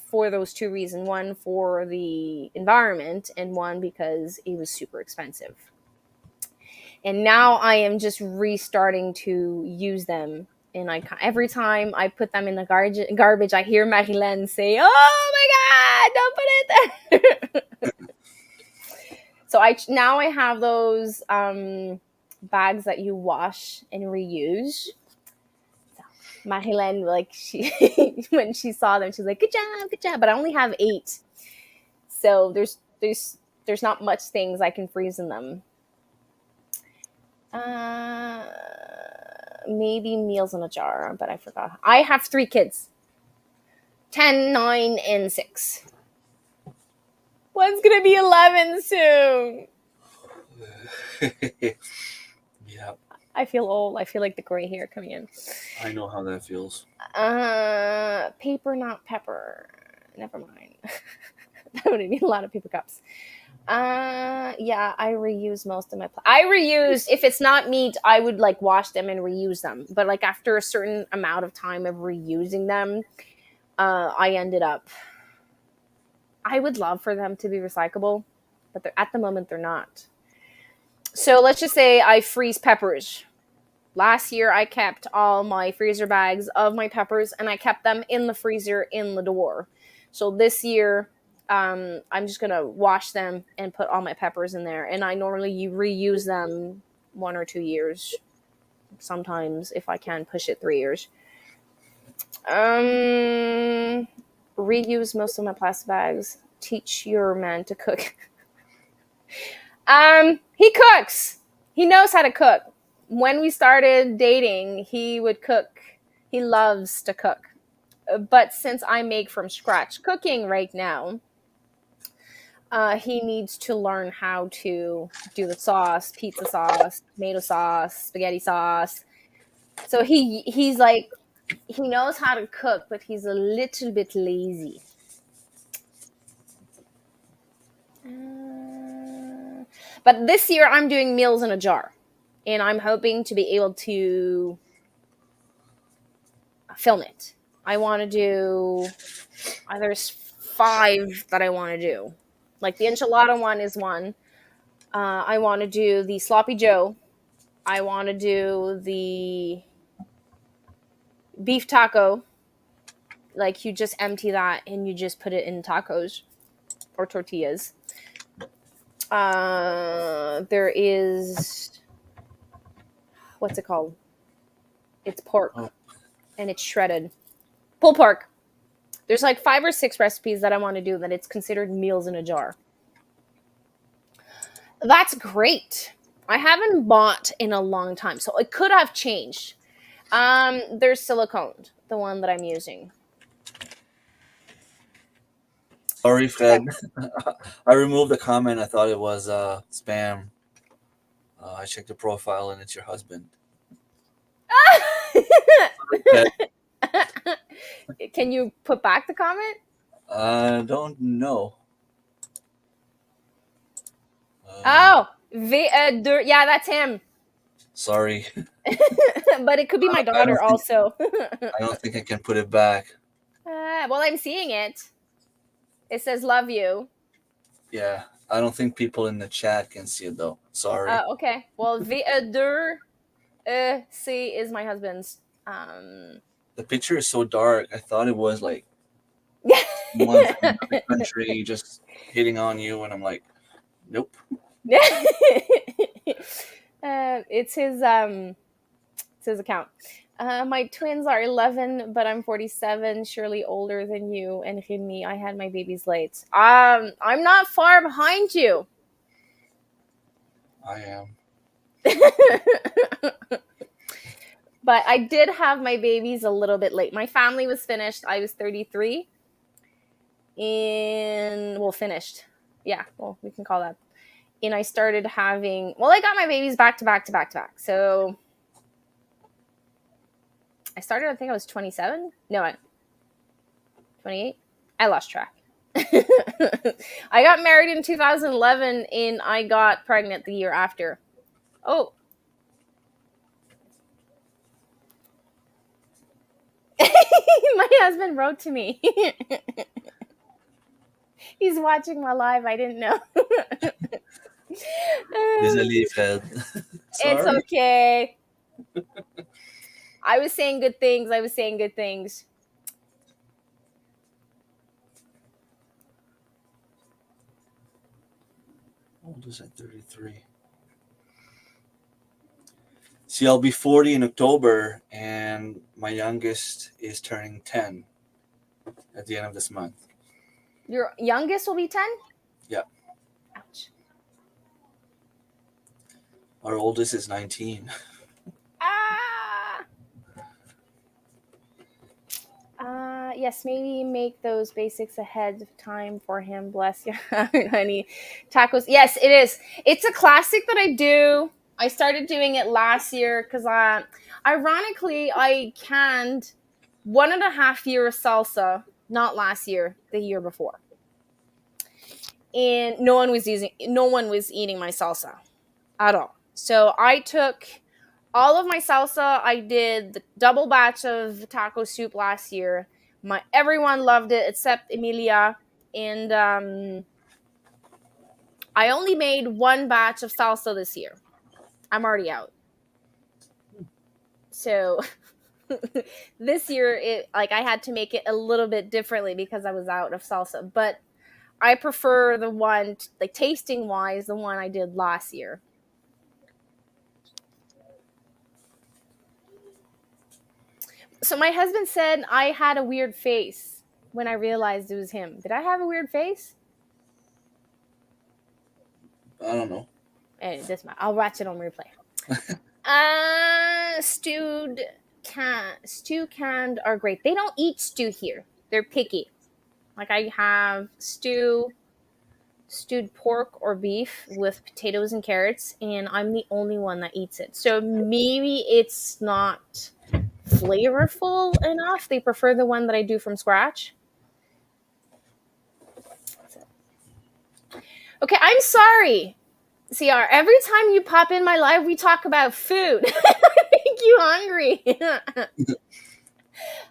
for those two reasons. One for the environment, and one because it was super expensive. And now I am just restarting to use them. And I every time I put them in the garbage, I hear Marilyn say, "Oh my God, don't put it there." So I now I have those bags that you wash and reuse. Marilyn, like she when she saw them, she's like, "Good job, good job." But I only have 8, so there's not much things I can freeze in them. Uh, Maybe meals in a jar, but I forgot. I have 3 kids: 10, 9, and 6. One's gonna be 11 soon. Yeah, I feel old. I feel like the gray hair coming in. I know how that feels. Paper, not pepper. Never mind. That would be a lot of paper cups. Yeah, I reuse most of my. I reuse if it's not meat, I would like wash them and reuse them. But like after a certain amount of time of reusing them, I ended up. I would love for them to be recyclable, but at the moment they're not. So let's just say I freeze peppers. Last year, I kept all my freezer bags of my peppers and I kept them in the freezer in the door. So this year, I'm just gonna wash them and put all my peppers in there. And I normally reuse them 1 or 2 years. Sometimes, if I can push it 3 years. Um, Reuse most of my plastic bags. Teach your man to cook. He cooks. He knows how to cook. When we started dating, he would cook. He loves to cook. But since I make from scratch cooking right now, he needs to learn how to do the sauce, pizza sauce, tomato sauce, spaghetti sauce. So he's like he knows how to cook, but he's a little bit lazy. But this year I'm doing meals in a jar, and I'm hoping to be able to film it. I want to do. There's 5 that I want to do. Like the enchilada one is one. I want to do the sloppy Joe. I want to do the beef taco. Like you just empty that and you just put it in tacos or tortillas. There is what's it called? It's pork Oh, and it's shredded. Pulled pork. There's like 5 or 6 recipes that I want to do that it's considered meals in a jar. That's great. I haven't bought in a long time, so it could have changed. There's silicone, the one that I'm using. sorry, Fred. I removed the comment. I thought it was spam. I checked the profile and it's your husband. Fred, Can you put back the comment? I don't know. Uh, Oh, yeah, that's him. Sorry. But it could be my I daughter don't think also. I don't think I can put it back. Well, I'm seeing it. It says love you. Yeah, I don't think people in the chat can see it though. Sorry. Okay. Well, V2 C is my husband's. Um, The picture is so dark. I thought it was like someone from another country just hitting on you, and I'm like, nope. It's his account. My twins are 11, but I'm 47, surely older than you and Remy. I had my babies late. I'm not far behind you. I am. But I did have my babies a little bit late. My family was finished. I was 33. Finished. Yeah, well, we can call that. And I started having, I got my babies back to back to back to back. So I started, I think I was 27. No, 28. I lost track. I got married in 2011 and I got pregnant the year after. Oh. My husband wrote to me. He's watching my live. I didn't know. Désolé, Fred. It's Sorry. okay. I was saying good things. I was saying good things. How old is I? 33. See, I'll be 40 in October, and my youngest is turning 10 at the end of this month. Your youngest will be 10? Yeah. Ouch. Our oldest is 19. Ah! Yes, maybe make those basics ahead of time for him. Bless you, honey. Tacos. Yes, it is. It's a classic that I do. I started doing it last year because, ironically, I canned 1.5 year of salsa. Not last year, the year before, and no one was eating my salsa at all. So I took all of my salsa. I did the double batch of taco soup last year. Everyone loved it except Emilia, and I only made one batch of salsa this year. I'm already out. So this year, I had to make it a little bit differently because I was out of salsa. But I prefer the one, like tasting wise, the one I did last year. So my husband said I had a weird face when I realized it was him. Did I have a weird face? I don't know. I'll watch it on replay. Stew canned are great. They don't eat stew here. They're picky. Like I have stewed pork or beef with potatoes and carrots, and I'm the only one that eats it. So maybe it's not flavorful enough. They prefer the one that I do from scratch. Okay, I'm sorry. CR, every time you pop in my live, we talk about food. Make you hungry.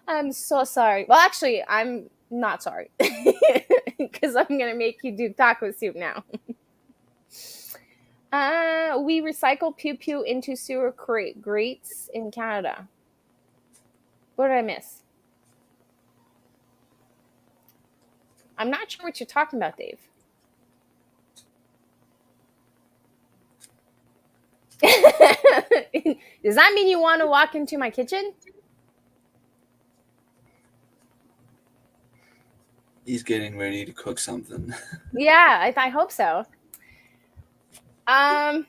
I'm so sorry. Well, actually, I'm not sorry because I'm going to make you do taco soup now. We recycle pew pew into sewer grates in Canada. What did I miss? I'm not sure what you're talking about, Dave. Does that mean you want to walk into my kitchen? He's getting ready to cook something. Yeah, I hope so. Yeah,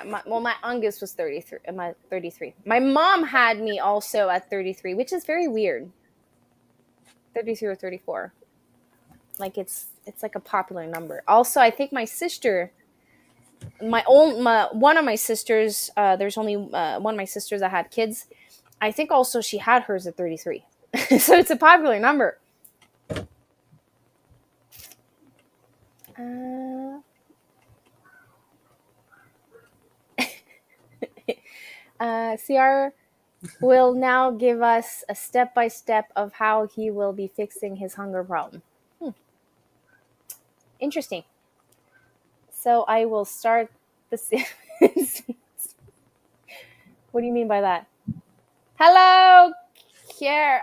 my youngest was 33. 33. My mom had me also at 33, which is very weird. 33 or 34. Like it's like a popular number. Also, I think my sister, one of my sisters, there's only one of my sisters that had kids. I think also she had hers at 33. So it's a popular number. CR will now give us a step by step of how he will be fixing his hunger problem. Interesting. So I will start the. What do you mean by that? Hello, Karen.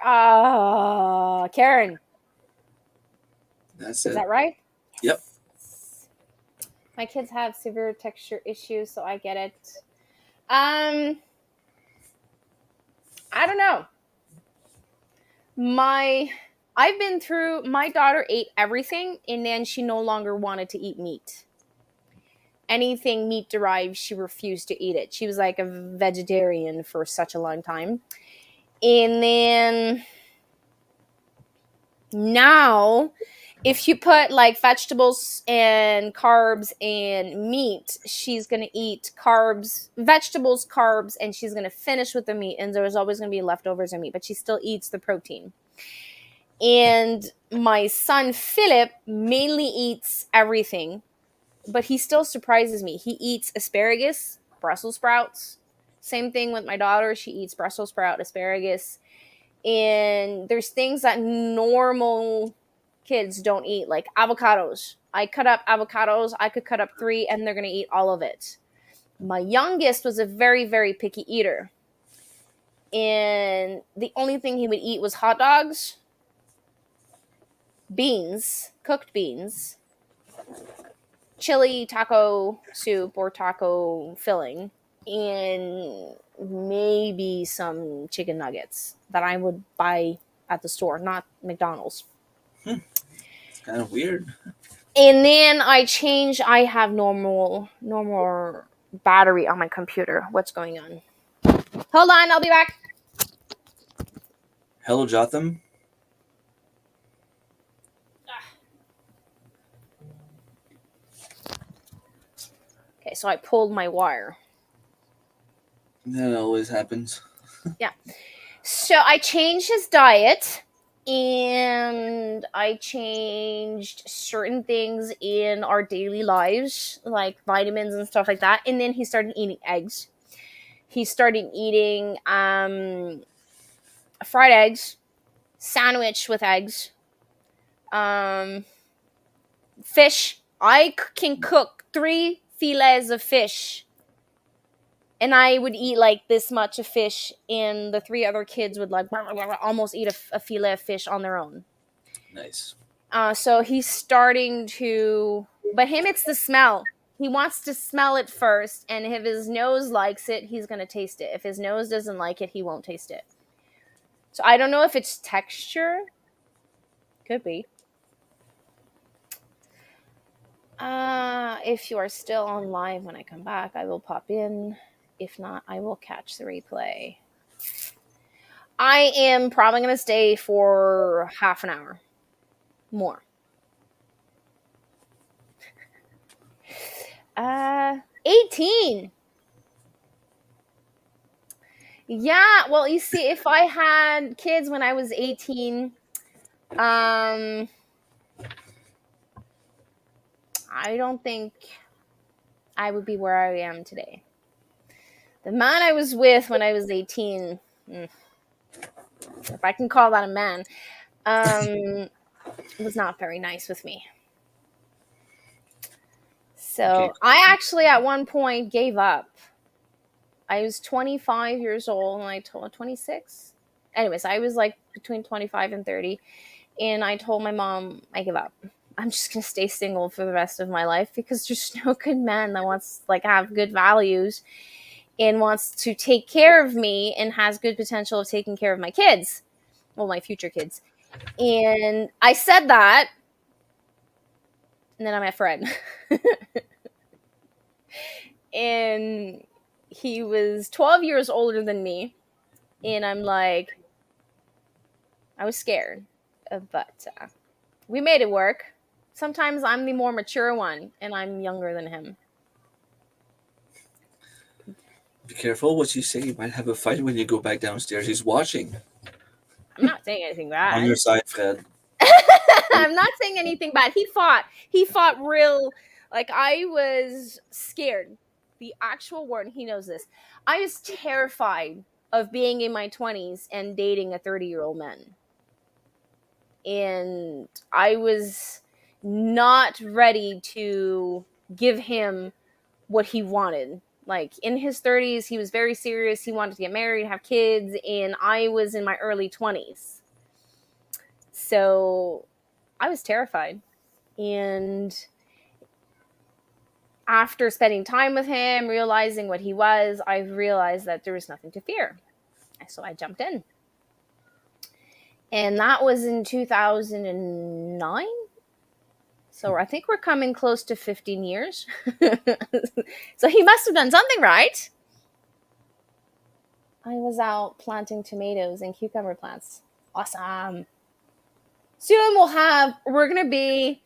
That's Is it. that right? Yep. Yes. My kids have severe texture issues, so I get it. Um, I don't know. My I've been through my daughter ate everything and then she no longer wanted to eat meat. Anything meat derived, she refused to eat it. She was like a vegetarian for such a long time. And then now, if you put like vegetables and carbs and meat, she's going to eat carbs, vegetables, carbs, and she's going to finish with the meat. And there's always going to be leftovers of meat, but she still eats the protein. And my son Philip mainly eats everything, but he still surprises me. He eats asparagus, Brussels sprouts. Same thing with my daughter. She eats Brussels sprout, asparagus. And there's things that normal kids don't eat, like avocados. I cut up avocados. I could cut up 3 and they're going to eat all of it. My youngest was a very, very picky eater. And the only thing he would eat was hot dogs, beans, cooked beans, chili taco soup or taco filling, and maybe some chicken nuggets that I would buy at the store, not McDonald's. It's kind of weird. And then I have normal battery on my computer. What's going on? Hold on, I'll be back. Hello, Jotham. Okay, so I pulled my wire. That always happens. Yeah. So I changed his diet and I changed certain things in our daily lives, like vitamins and stuff like that. And then he started eating eggs. He started eating fried eggs, sandwich with eggs, um, fish. I can cook 3 fillets of fish and I would eat like this much of fish, and the 3 other kids would like almost eat a fillet of fish on their own. Nice. So he's starting to, but him, it's the smell. He wants to smell it first, and if his nose likes it, he's gonna taste it. If his nose doesn't like it, he won't taste it. So I don't know if it's texture. Could be. If you are still on live when I come back, I will pop in. If not, I will catch the replay. I am probably going to stay for half an hour more. 18. Yeah, well, you see, if I had kids when I was 18, I don't think I would be where I am today. The man I was with when I was 18, if I can call that a man, was not very nice with me. So Okay. I actually at one point gave up. I was 25 years old and I told 26. Anyways, I was like between 25 and 30. And I told my mom, I give up. I'm just going to stay single for the rest of my life because there's no good man that wants like have good values and wants to take care of me and has good potential of taking care of my kids. Well, my future kids. And I said that. And then I met Fred. And he was 12 years older than me. And I'm like, I was scared. But we made it work. Sometimes I'm the more mature one, and I'm younger than him. Be careful what you say. You might have a fight when you go back downstairs. He's watching. I'm not saying anything On your bad. side, Fred. I'm not saying anything bad. He fought. He fought real. Like I was scared. The actual word. He knows this. I was terrified of being in my 20s and dating a 30-year-old man. And I was not ready to give him what he wanted. Like in his 30s, he was very serious. He wanted to get married, have kids, and I was in my early 20s. So I was terrified. And after spending time with him, realizing what he was, I realized that there was nothing to fear. So I jumped in. And that was in 2009. So I think we're coming close to 15 years. So he must have done something right. I was out planting tomatoes and cucumber plants. Awesome. Soon we're going to be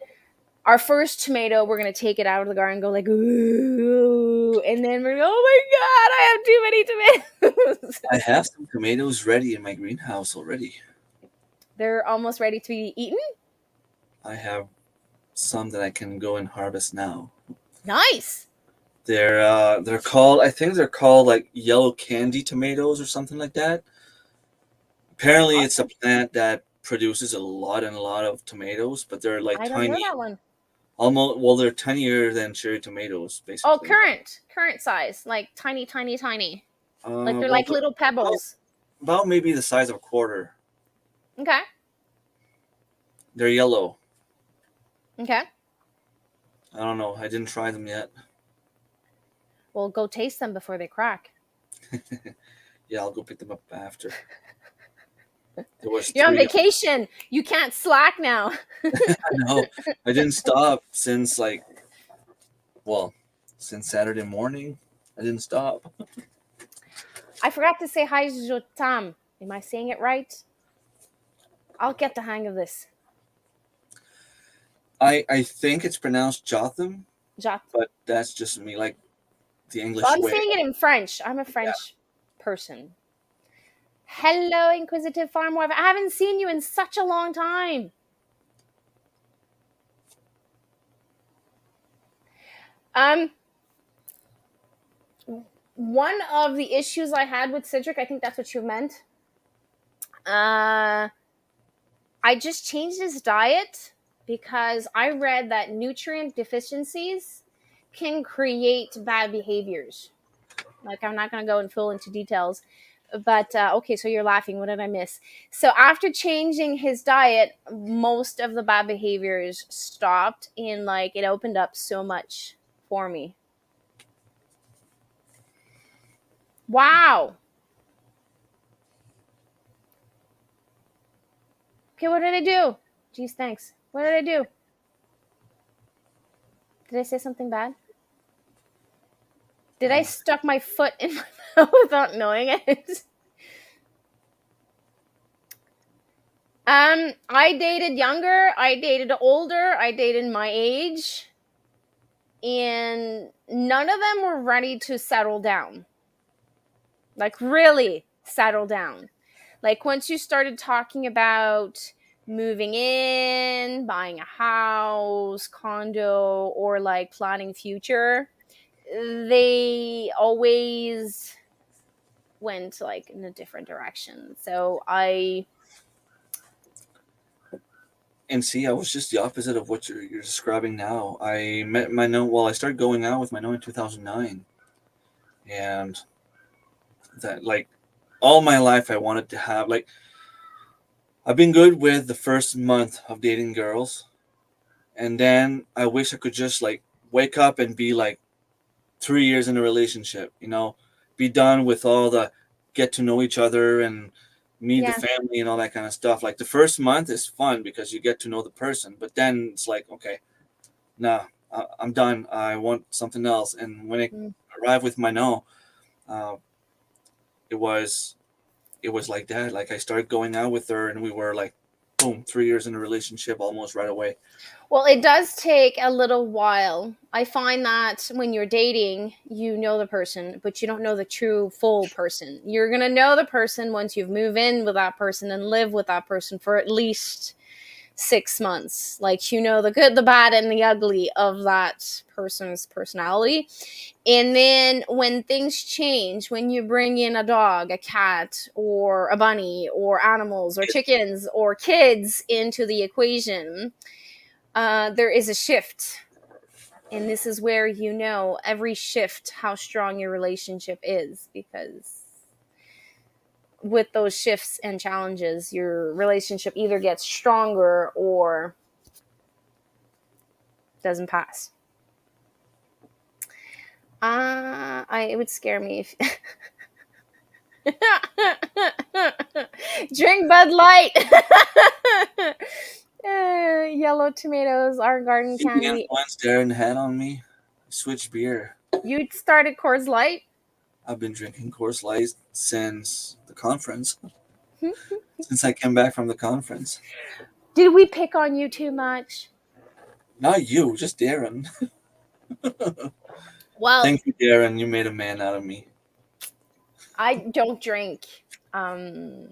our first tomato. We're going to take it out of the garden and go like, ooh. And then we're going to go, oh my God, I have too many tomatoes. I have some tomatoes ready in my greenhouse already. They're almost ready to be eaten. I have some that I can go and harvest now. Nice. They're called, I think they're called like yellow candy tomatoes or something like that. Apparently, it's a plant that produces a lot and a lot of tomatoes, but they're like I don't know tiny, that one. almost. Well, they're tinier than cherry tomatoes, Oh, basically. current size, like tiny, tiny, tiny. Like they're Well, like little pebbles. about maybe the size of a quarter. Okay. They're yellow. Okay. I don't know. I didn't try them yet. Well, go taste them before they crack. Yeah, I'll go pick them up after. There was You're on three. vacation. You can't slack now. No, I didn't stop since since Saturday morning. I didn't stop. I forgot to say hi, Jotam. Am I saying it right? I'll get the hang of this. I think it's pronounced Jotham, Jot. but that's just me, like the Well, English I'm way. saying it in French. I'm a Yeah. French person. Hello, Inquisitive Farm Wife. I haven't seen you in such a long time. Um, one of the issues I had with Cedric, I think that's what you meant. I just changed his diet because I read that nutrient deficiencies can create bad behaviors. Like, I'm not going to go in full into details, but okay, so you're laughing. What did I miss? So after changing his diet, most of the bad behaviors stopped, and like it opened up so much for me. Wow. Okay, what did I do? Geez, thanks. What did I do? Did I say something bad? Did I stuck my foot in my mouth without knowing it? I dated younger, I dated older, I dated my age, and none of them were ready to settle down. Like, really settle down. Like, once you started talking about moving in, buying a house, condo, or like planning future, they always went like in a different direction. So And see, I was just the opposite of what you're describing now. I started going out with my no in 2009, and that like all my life I wanted to have like I've been good with the first month of dating girls, and then I wish I could just like wake up and be like 3 years in a relationship, be done with all the get to know each other and meet the yeah. family and all that kind of stuff. Like the first month is fun because you get to know the person, but then it's like, okay, nah, I'm done. I want something else. And when it Mm. arrived with my no, uh, it was it was like that. Like I started going out with her, and we were like, boom, 3 years in a relationship almost right away. Well, it does take a little while. I find that when you're dating, you know the person, but you don't know the true full person. You're going to know the person once you've moved in with that person and live with that person for at least 6 months. Like, you know, the good, the bad, and the ugly of that person's personality. And then when things change, when you bring in a dog, a cat, or a bunny, or animals, or chickens, or kids into the equation, there is a shift. And this is where you know every shift how strong your relationship is, because with those shifts and challenges, your relationship either gets stronger or doesn't pass. It would scare me if drink Bud Light. Yellow tomatoes, our garden See the candy. influence Darren had on me? I switched beer. You started Coors Light. I've been drinking Coors Light since the conference. Since I came back from the conference. Did we pick on you too much? Not you, just Darren. Well, Thank you, Darren. You made a man out of me. I don't drink Beer.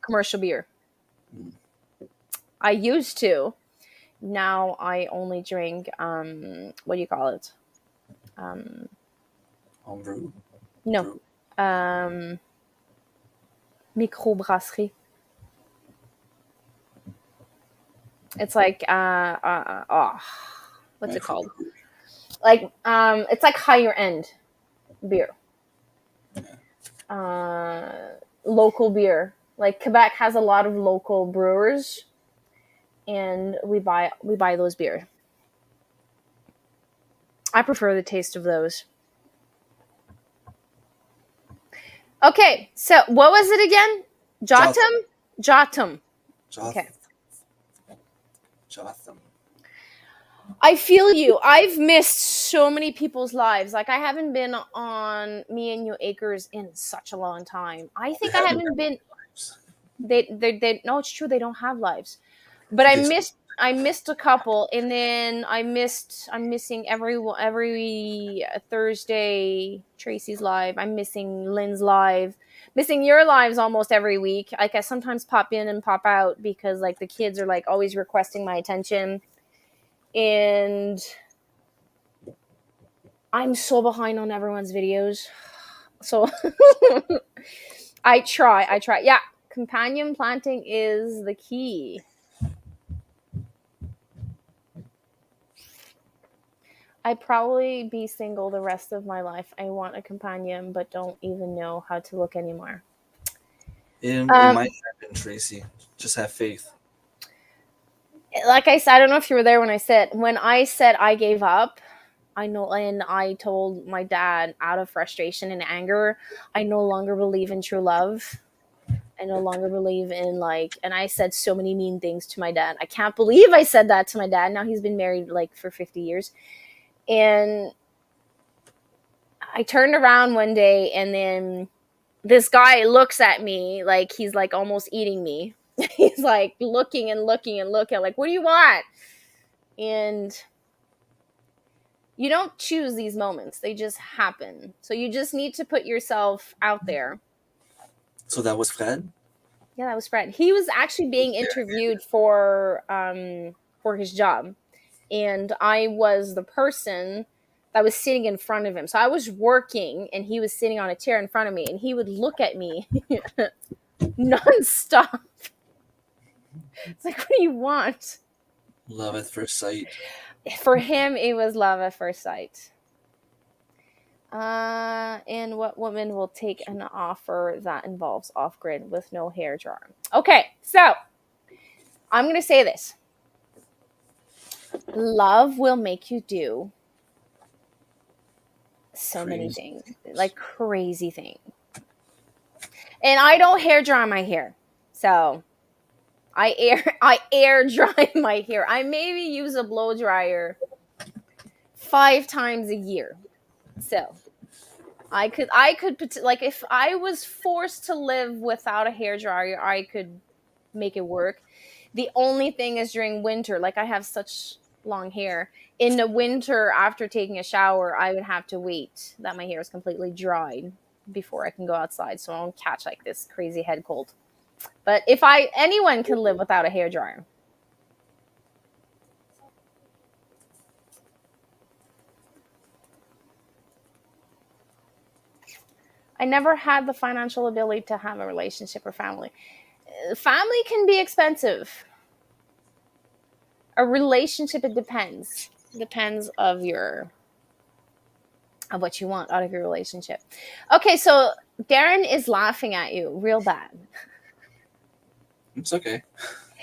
commercial beer. I used to. Now I only drink what do you call it? Homebrew. No. Brew. Microbrasserie. It's like what's it called? Like it's like higher end beer. Local beer. Like Quebec has a lot of local brewers, and we buy those beer. I prefer the taste of those. Okay, so what was it again? Jotham? Jotham. Okay. Jotham. I feel you. I've missed so many people's lives. Like, I haven't been on Me and You Acres in such a long time. I think I haven't been. They. No, it's true. They don't have lives. But I missed a couple, and then I'm missing every Thursday Tracy's live. I'm missing Lynn's live, missing your lives almost every week. Like, I sometimes pop in and pop out because like the kids are like always requesting my attention, and I'm so behind on everyone's videos. So I try. Yeah, companion planting is the key. I'd probably be single the rest of my life. I want a companion, but don't even know how to look anymore. It might happen, Tracy. Just have faith. Like I said, I don't know if you were there when I said I gave up. I know, and I told my dad out of frustration and anger, I no longer believe in true love. I no longer believe in like, and I said so many mean things to my dad. I can't believe I said that to my dad. Now he's been married like for 50 years. And I turned around one day, and then this guy looks at me like he's like almost eating me. He's like looking and looking and looking, like, what do you want? And you don't choose these moments, they just happen. So you just need to put yourself out there. So that was Fred? Yeah, that was Fred. He was actually being interviewed for his job. And I was the person that was sitting in front of him. So I was working, and he was sitting on a chair in front of me, and he would look at me nonstop. It's like, what do you want? Love at first sight. For him, it was love at first sight. And what woman will take an offer that involves off-grid with no hair dryer? Okay, so I'm going to say this. Love will make you do so many things, like crazy things. And I don't hair dry my hair. So I air dry my hair. I maybe use a blow dryer 5 times a year. So I could like, if I was forced to live without a hair dryer, I could make it work. The only thing is during winter, like I have such long hair. In the winter, after taking a shower, I would have to wait that my hair is completely dried before I can go outside, so I don't catch like this crazy head cold. But if anyone can live without a hair dryer. I never had the financial ability to have a relationship or family. Family can be expensive. A relationship, it depends. Depends of what you want out of your relationship. Okay, so Darren is laughing at you real bad. It's okay.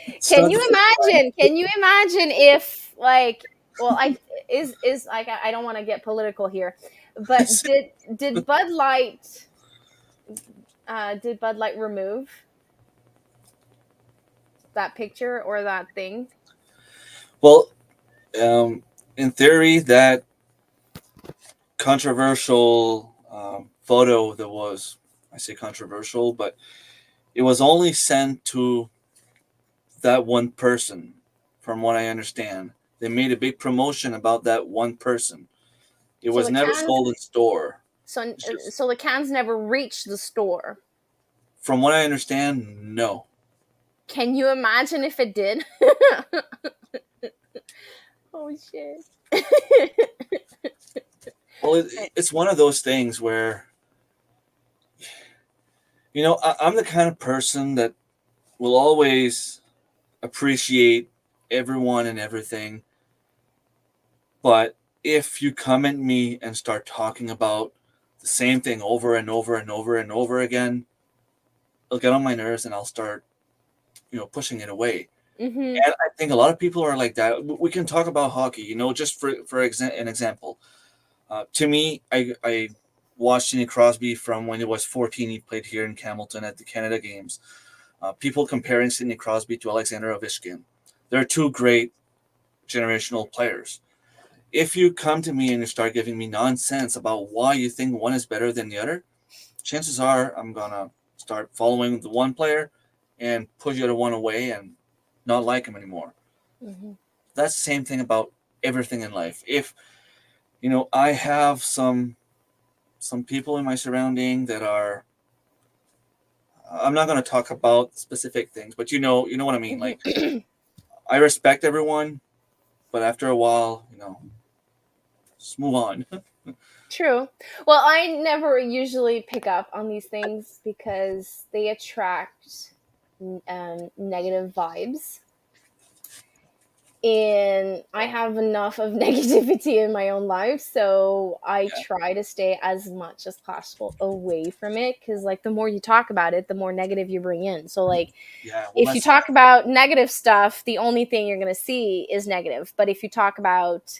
It's Can not the you first time. imagine? Can you imagine if like well I is like I don't want to get political here, but did Bud Light remove that picture or that thing? Well, in theory, that controversial photo that was, I say controversial, but it was only sent to that one person, from what I understand. They made a big promotion about that one person. It So was the never cans sold in store. so It's just, so the cans never reached the store. from what I understand, no. Can you imagine if it did? Oh shit. Well, it's one of those things where, I'm the kind of person that will always appreciate everyone and everything. But if you come at me and start talking about the same thing over and over and over and over again, it'll get on my nerves and I'll start, pushing it away. Mm-hmm. And I think a lot of people are like that. We can talk about hockey, just for an example. To me, I watched Sidney Crosby from when he was 14. He played here in Hamilton at the Canada Games. People comparing Sidney Crosby to Alexander Ovechkin. They're two great generational players. If you come to me and you start giving me nonsense about why you think one is better than the other, chances are I'm gonna start following the one player and push the other one away and not like him anymore. Mm-hmm. That's the same thing about everything in life. If I have some people in my surrounding that are, I'm not going to talk about specific things, but you know what I mean. Like, Mm-hmm. I respect everyone, but after a while, just move on. True. Well, I never usually pick up on these things because they attract negative vibes. And I have enough of negativity in my own life, so I Yeah, try to stay as much as possible away from it because, like, the more you talk about it, the more negative you bring in. So, like, yeah. Well, if you that's talk about negative stuff, the only thing you're going to see is negative. But if you talk about,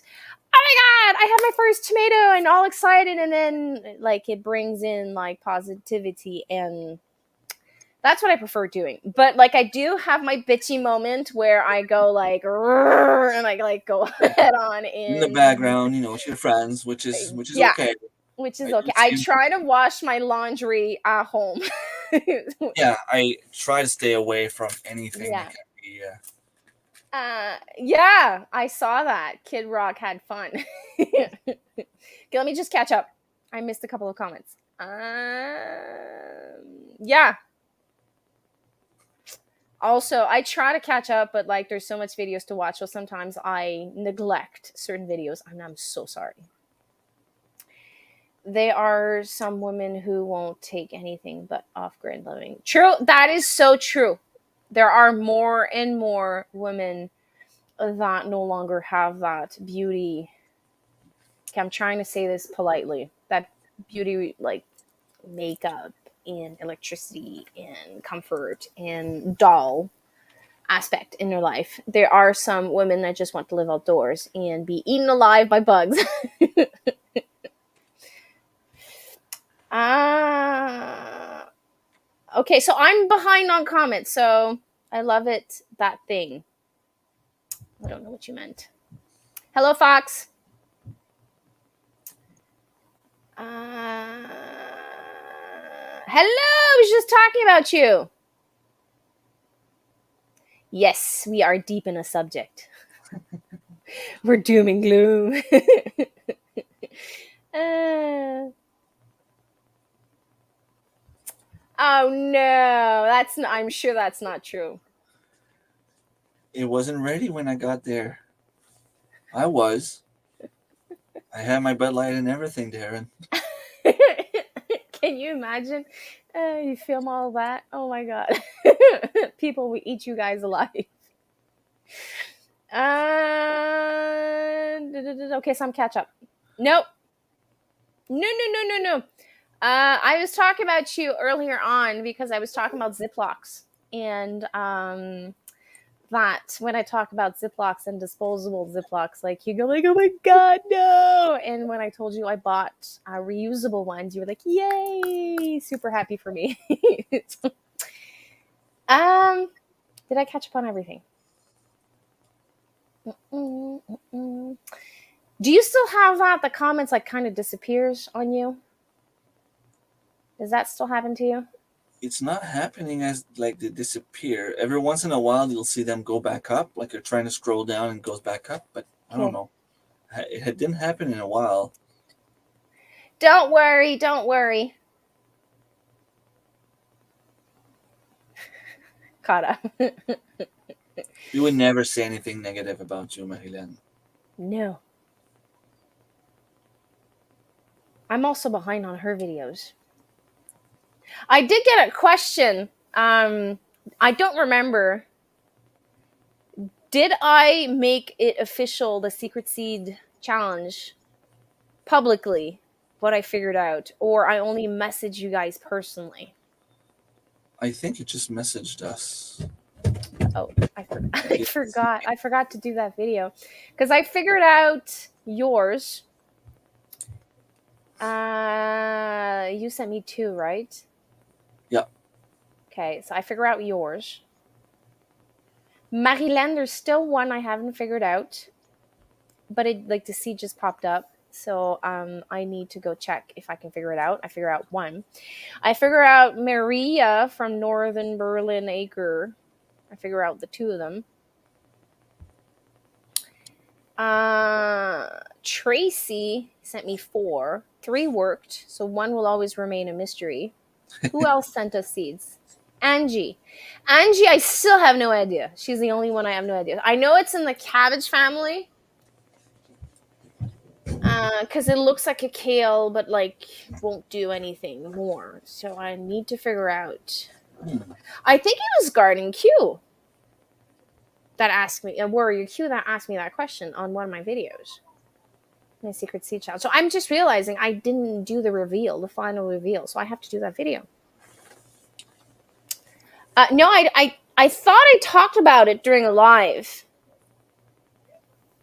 oh my God, I had my first tomato and all excited, and then, like, it brings in, like, positivity, and that's what I prefer doing. But like I do have my bitchy moment where I go like "Rrrr," and I like go head on in the in. background, with your friends, which is Yeah, okay. which I is do okay. the I same. try to wash my laundry at home. Yeah, I try to stay away from anything that Yeah. can be. Yeah, I saw that. Kid Rock had fun. Okay, let me just catch up. I missed a couple of comments. Yeah. Also, I try to catch up, but like there's so much videos to watch, so sometimes I neglect certain videos. I'm so sorry. There are some women who won't take anything but off-grid living. True, that is so true. There are more and more women that no longer have that beauty. Okay, I'm trying to say this politely. That beauty, like makeup and electricity and comfort and doll aspect in their life. There are some women that just want to live outdoors and be eaten alive by bugs. Ah, okay, so I'm behind on comments. So I love it. That thing. I don't know what you meant. Hello, Fox. Hello. I was just talking about you. Yes, we are deep in a subject. We're doom and gloom. uh, Oh no, I'm sure that's not true. It wasn't ready when I got there. I was. I had my Bud Light and everything, Darren. Can you imagine? You film all that? Oh my god. People will eat you guys alive. Okay, some catch up. Nope. No, no, no, no, no. I was talking about you earlier on because I was talking about Ziplocs. And that when I talk about Ziplocs and disposable Ziplocs, like you go like, oh my god, no. And when I told you I bought reusable ones, you were like, yay, super happy for me. um, did I catch up on everything? Mm-mm, mm-mm. Do you still have that? The comments like kind of disappears on you. Does that still happen to you? It's not happening as like they disappear. Every once in a while, you'll see them go back up, like you're trying to scroll down and it goes back up. But I don't Okay. know. It didn't happen in a while. Don't worry. Don't worry. Caught up. We would never say anything negative about you, Marilyn. No. I'm also behind on her videos. I did get a question. I don't remember. Did I make it official, the Secret Seed challenge, publicly? What I figured out, or I only message you guys personally? I think you just messaged us. Oh, I Yes. forgot. I forgot to do that video because I figured out yours. You sent me two, right? Yeah. Okay, so I figure out yours. Marilyn, there's still one I haven't figured out, but it like the seed just popped up. So I need to go check if I can figure it out. I figure out one. I figure out Maria from Northern Berlin Acre. I figure out the two of them. Tracy sent me four. Three worked, so one will always remain a mystery. Who else sent us seeds? Angie. Angie, I still have no idea. She's the only one I have no idea. I know it's in the cabbage family. Because it looks like a kale, but like won't do anything more. So I need to figure out. Hmm. I think it was Garden Q that asked me, Warrior Q that asked me that question on one of my videos. My secret seed child. So I'm just realizing I didn't do the reveal, the final reveal. So I have to do that video. No, I thought I talked about it during a live,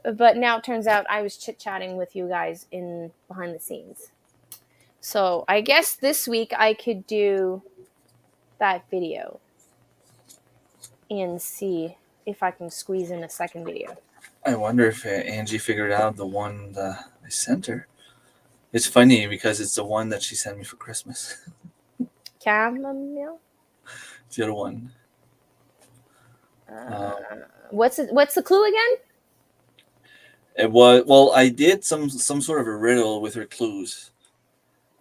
but now it turns out I was chit chatting with you guys in behind the scenes. So I guess this week I could do that video and see if I can squeeze in a second video. I wonder if Angie figured out the one that I sent her. It's funny because it's the one that she sent me for Christmas. Chamomile. The other one. Uh, Um, what's the clue again? it was well. I did some sort of a riddle with her clues.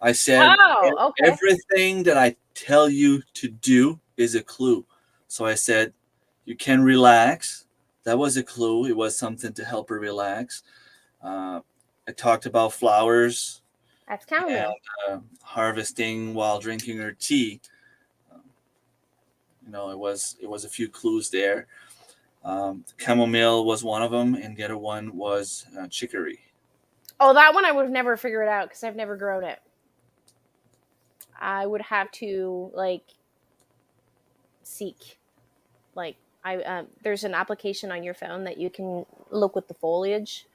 I said Oh, okay. everything that I tell you to do is a clue. So I said you can relax. That was a clue. It was something to help her relax. Uh, I talked about flowers That's and chamomile. harvesting while drinking her tea. Um, it was a few clues there. Chamomile was one of them, and the other one was chicory. Oh, that one I would have never figured out because I've never grown it. I would have to like seek like I there's an application on your phone that you can look with the foliage.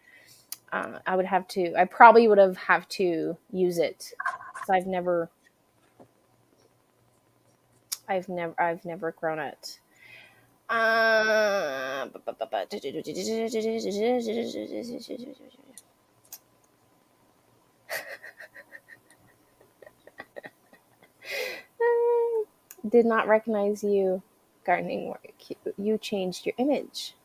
I probably would have to use it because I've never grown it. Uh, did not recognize you gardening work. You changed your image.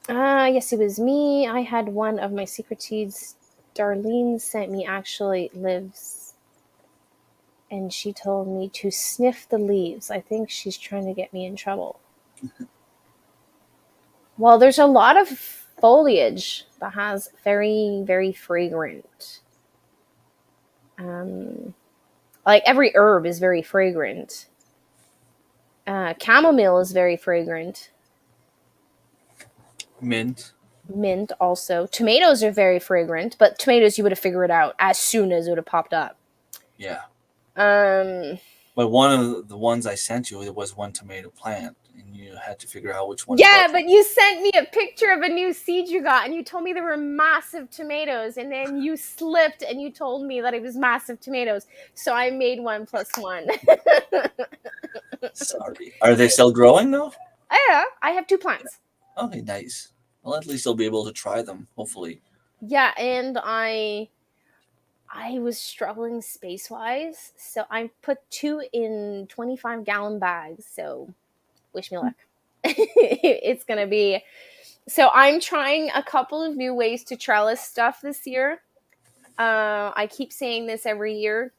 Yes, it was me. I had one of my secret seeds. Darlene sent me actually lives. and she told me to sniff the leaves. I think she's trying to get me in trouble. Well, there's a lot of foliage that has very, very fragrant. Like every herb is very fragrant. Chamomile is very fragrant. Mint. Mint also. Tomatoes are very fragrant, but tomatoes you would have figured out as soon as it would have popped up. Yeah. Um, But one of the ones I sent you, it was one tomato plant, and you had to figure out which one yeah, was. but you sent me a picture of a new seed you got, and you told me there were massive tomatoes, and then you slipped and you told me that it was massive tomatoes. So I made 1+1. Sorry. Are they still growing though? Yeah, I have 2 plants. Okay, nice. Well, at least I'll be able to try them, hopefully. Yeah, and I was struggling space wise, so I put 2 in 25-gallon bags. So wish me luck. It's gonna be. So I'm trying a couple of new ways to trellis stuff this year. I keep saying this every year.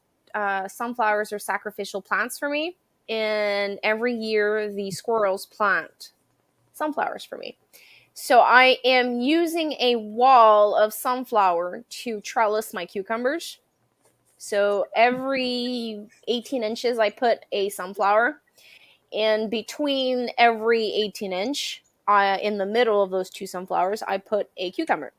Sunflowers are sacrificial plants for me, and every year the squirrels plant sunflowers for me. So I am using a wall of sunflower to trellis my cucumbers. So every 18 inches, I put a sunflower, and between every 18 inch, in the middle of those 2 sunflowers, I put a cucumber.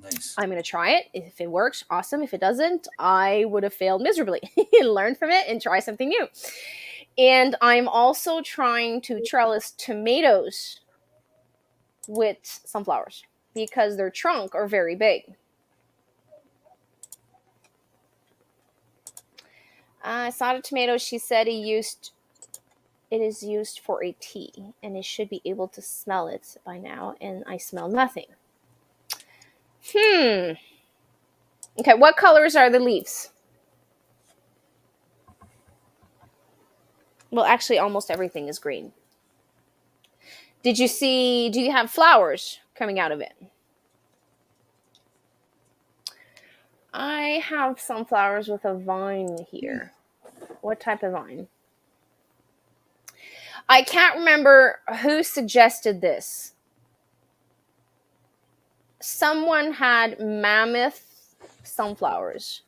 Nice. I'm going to try it. If it works, awesome. If it doesn't, I would have failed miserably. Learn from it and try something new. And I'm also trying to trellis tomatoes with sunflowers because their trunk are very big. Asada tomato, she said it is used for a tea, and it should be able to smell it by now, and I smell nothing. Okay, what colors are the leaves? Well, actually, almost everything is green. Do you have flowers coming out of it? I have sunflowers with a vine here. What type of vine? I can't remember who suggested this. Someone had mammoth sunflowers.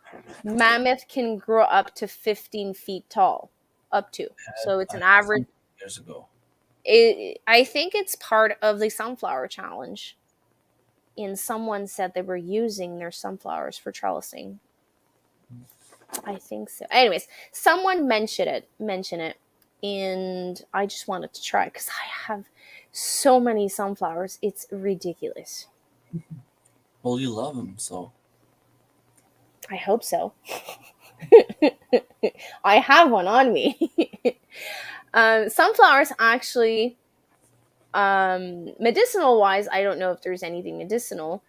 Mammoth can grow up to 15 feet tall. Up to. So it's I an had average. some years ago. I think it's part of the sunflower challenge. And someone said they were using their sunflowers for trellising. I think so. Anyways, someone mentioned it, and I just wanted to try because I have so many sunflowers. It's ridiculous. Well, you love them, so. I hope so. I have one on me. Sunflowers actually, medicinal wise, I don't know if there's anything medicinal,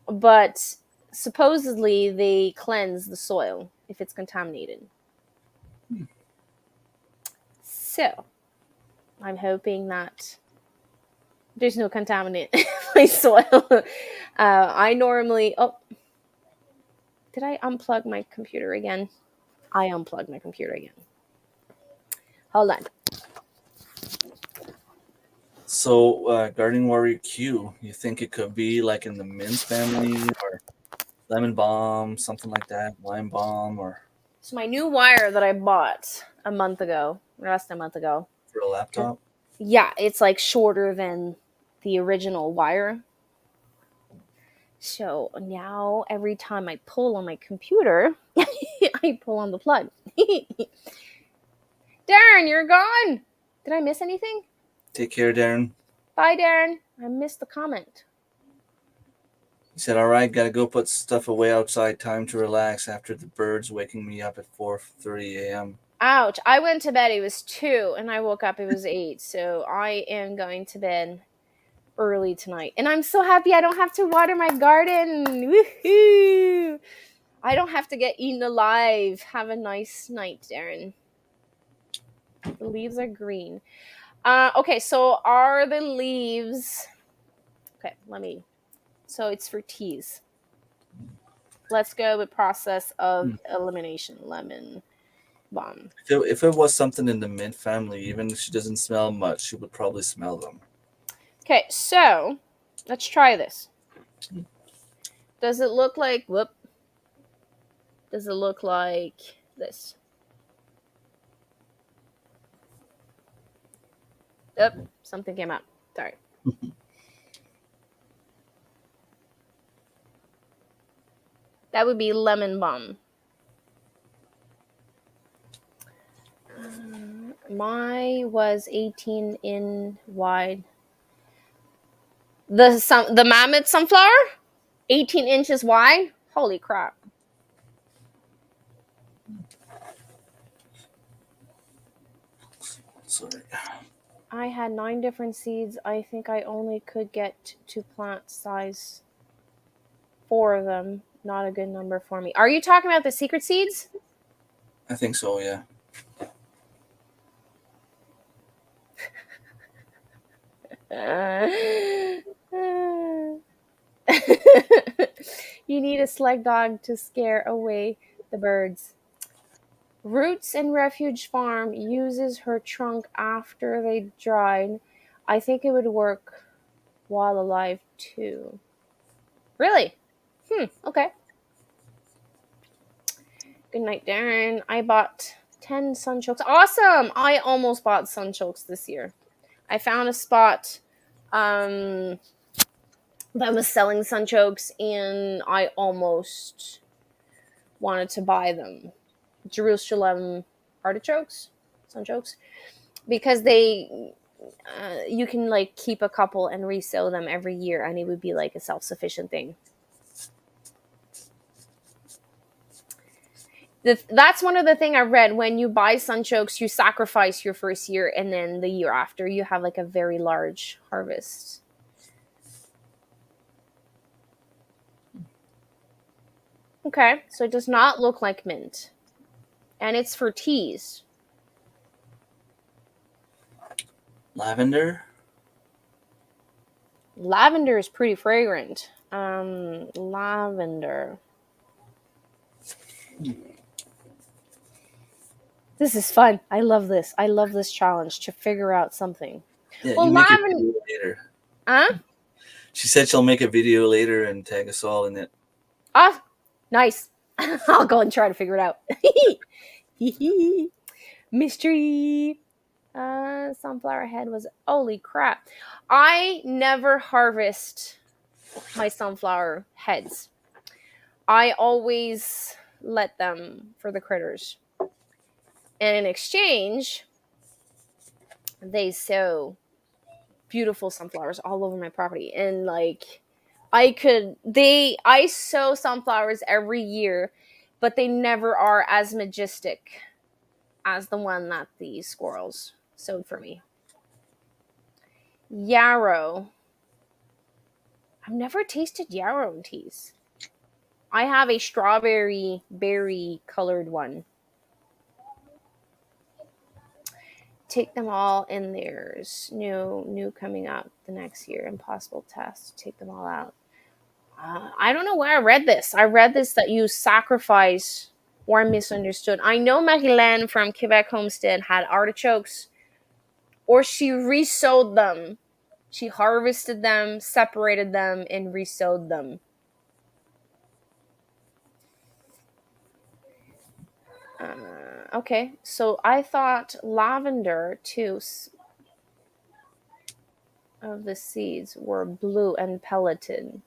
but supposedly they cleanse the soil if it's contaminated. So I'm hoping that there's no contaminant in my soil. I normally. Oh, did I unplug my computer again? I unplugged my computer again. Hold on. So, Gardening Warrior Q, you think it could be like in the mint family or lemon balm, something like that, lime balm, or So my new wire that I bought a month ago, less than a month ago. for a laptop? Yeah, it's like shorter than the original wire. So now every time I pull on my computer, I pull on the plug. Darren, you're gone. Did I miss anything? Take care, Darren. Bye, Darren. I missed the comment. He said, "All right, gotta go put stuff away outside. Time to relax after the birds waking me up at 4:30 a.m." Ouch. I went to bed. It was 2, and I woke up. It was 8. So I am going to bed early tonight. And I'm so happy I don't have to water my garden. Woohoo! I don't have to get eaten alive. Have a nice night, Darren. The leaves are green. Okay, so are the leaves... Okay, So it's for teas. Let's go with process of elimination. Lemon. bomb. If it was something in the mint family, even if she doesn't smell much, she would probably smell them. Okay, so let's try this. Does it look like whoop? Does it look like this? Yep, something came out. Sorry. That would be lemon bomb. My was 18 in wide. The mammoth sunflower, 18 inches wide. Holy crap! Sorry. I had 9 different seeds. I think I only could get to plant size 4 of them. Not a good number for me. Are you talking about the secret seeds? I think so, yeah. You need a sled dog to scare away the birds. Roots and Refuge Farm uses her trunk after they dried. I think it would work while alive too. Really? Okay. Good night, Darren. I bought 10 sunchokes. Awesome! I almost bought sunchokes this year. I found a spot that was selling sunchokes and I almost wanted to buy them. Jerusalem artichokes, sunchokes, because they you can like keep a couple and resell them every year and it would be like a self-sufficient thing. That's one of the thing I read. When you buy sunchokes, you sacrifice your first year and then the year after you have like a very large harvest. Okay, so it does not look like mint. And it's for teas. Lavender? Lavender is pretty fragrant. Lavender. This is fun. I love this. I love this challenge to figure out something. Yeah, Well, you make a lavender. video later. Huh? She said she'll make a video later and tag us all in it. Ah, nice. I'll go and try to figure it out. Mystery. Sunflower head was holy crap. I never harvest my sunflower heads. I always let them for the critters. And in exchange, they sow beautiful sunflowers all over my property. And like I sow sunflowers every year, but they never are as majestic as the one that the squirrels sowed for me. Yarrow. I've never tasted yarrow in teas. I have a strawberry berry colored one. Take them all in. There's new coming up the next year. Impossible test. Take them all out. I don't know where I read this. I read this that you sacrifice or misunderstood. I know Marilyn from Quebec Homestead had artichokes, or she resowed them. She harvested them, separated them, and resowed them. Okay, so I thought lavender too of the seeds were blue and pelleted.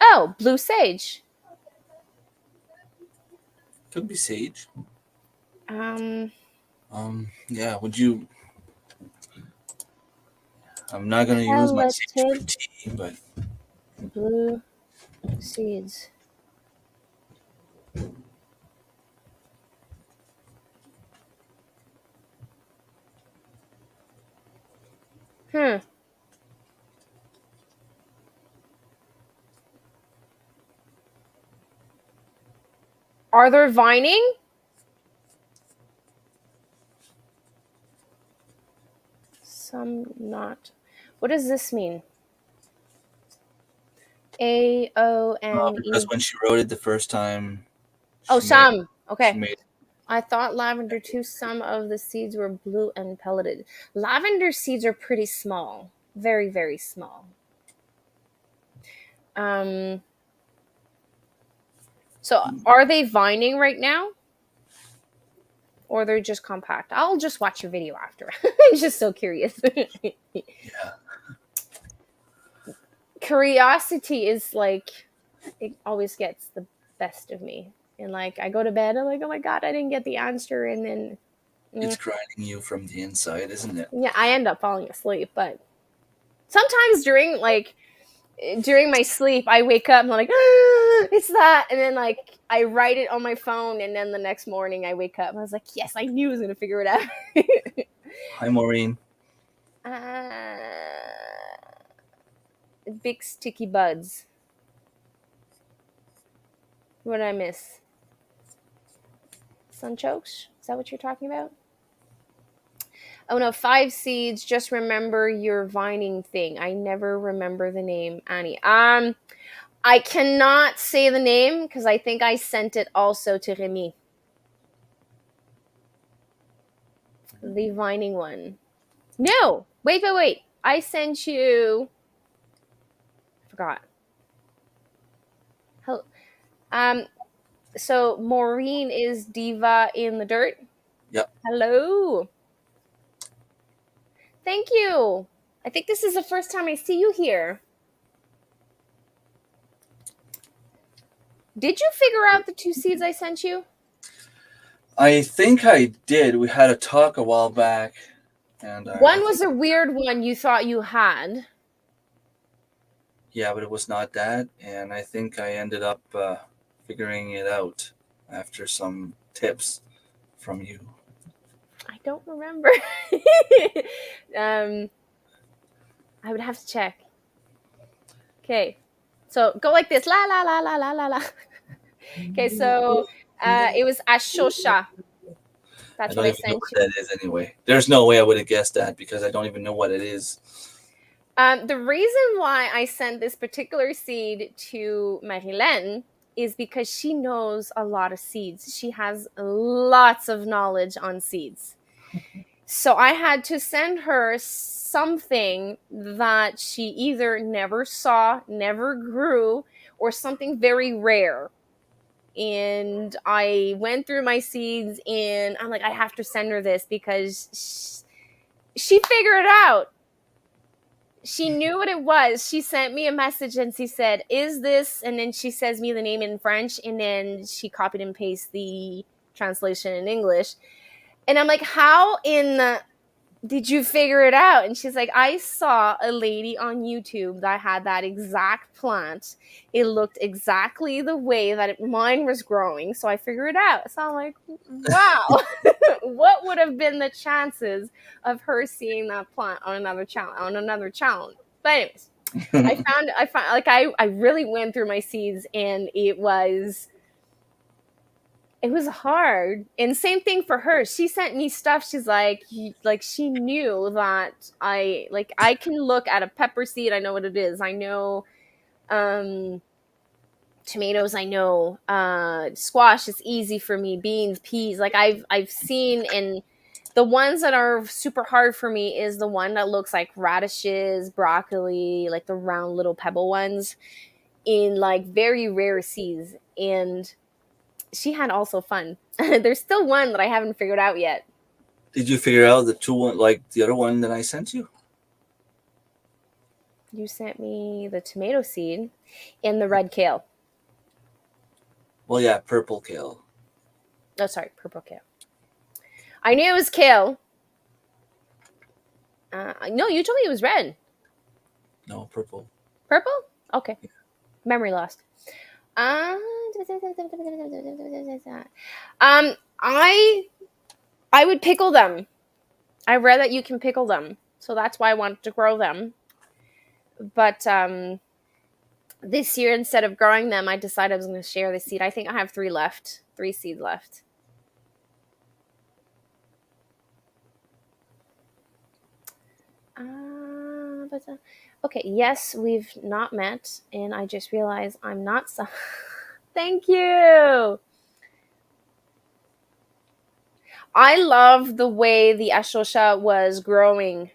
Oh, blue sage. Could be sage. Um, Yeah, would you? I'm not going to use my sage for pelleted tea, but blue seeds. Hmm. Are there vining? Some not. What does this mean? AONE. because when she wrote it the first time, Oh, she made some. she Okay. made I thought lavender too. Some of the seeds were blue and pelleted. Lavender seeds are pretty small. Very, very small. Um, so are they vining right now? Or they're just compact? I'll just watch your video after. I'm just so curious. Yeah, Curiosity is like, it always gets the best of me. And like, I go to bed, I'm like, oh my God, I didn't get the answer. And then, it's mm, grinding you from the inside, isn't it? yeah, I end up falling asleep. But sometimes during my sleep, I wake up and I'm like, ah, it's that. And then like I write it on my phone, and then the next morning I wake up and I was like, yes, I knew I was gonna figure it out. Hi, Maureen. Big sticky buds. What did I miss? Sunchokes? Is that what you're talking about? Oh no, 5 seeds. Just remember your vining thing. I never remember the name, Annie. I cannot say the name because I think I sent it also to Remy. The vining one. No, wait. I sent you. I forgot. Um. So Maureen is Diva in the Dirt. Yep. Hello. Thank you. I think this is the first time I see you here. Did you figure out the 2 seeds I sent you? I think I did. We had a talk a while back, and I One think was a weird one you thought you had. yeah, but it was not that, and I think I ended up figuring it out after some tips from you. I don't remember. um, I would have to check. Okay, so go like this. La la la la la la la. Okay, so it was Ashosha. I That's what don't I even know sent what you. that is anyway. There's no way I would have guessed that because I don't even know what it is. The reason why I sent this particular seed to Marilyn is because she knows a lot of seeds. She has lots of knowledge on seeds. So I had to send her something that she either never saw, never grew, or something very rare. And I went through my seeds and I'm like, I have to send her this because she figured it out. She knew what it was. She sent me a message and she said, "Is this?" And then she says me the name in French, and then she copied and pasted the translation in English. And I'm like, "How in the did you figure it out?" And she's like, "I saw a lady on YouTube that had that exact plant. It looked exactly the way that mine was growing, so I figured it out." So I'm like, "Wow, what would have been the chances of her seeing that plant on another channel?" But anyways, I found like I really went through my seeds, and it was hard. And same thing for her. She sent me stuff. She's like she knew that I can look at a pepper seed. I know what it is. I know um tomatoes. I know squash is easy for me. Beans, peas. Like I've seen. And the ones that are super hard for me is the one that looks like radishes, broccoli, like the round little pebble ones in like very rare seeds. And she had also fun. There's still one that I haven't figured out yet. Did you figure out the two one like the other one that I sent you? You sent me the tomato seed and the red kale. Well, yeah, purple kale. Oh, sorry, purple kale. I knew it was kale. No, you told me it was red. No, purple. Purple? Okay. Memory lost. Uh, um, I I would pickle them. I read that you can pickle them, so that's why I wanted to grow them. But this year, instead of growing them, I decided I was going to share the seed. I think I have 3 seeds left. Okay, yes, we've not met, and I just realized I'm not. Thank you. I love the way the ashosha was growing.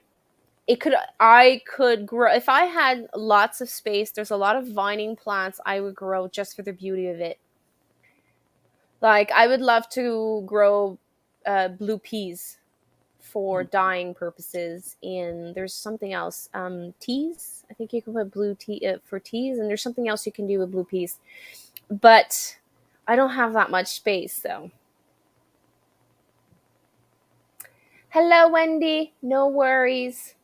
I could grow if I had lots of space. There's a lot of vining plants I would grow just for the beauty of it. Like I would love to grow blue peas for dyeing purposes, and there's something else. Teas. I think you can put blue tea for teas, and there's something else you can do with blue peas. But I don't have that much space, though. Hello, Wendy. No worries.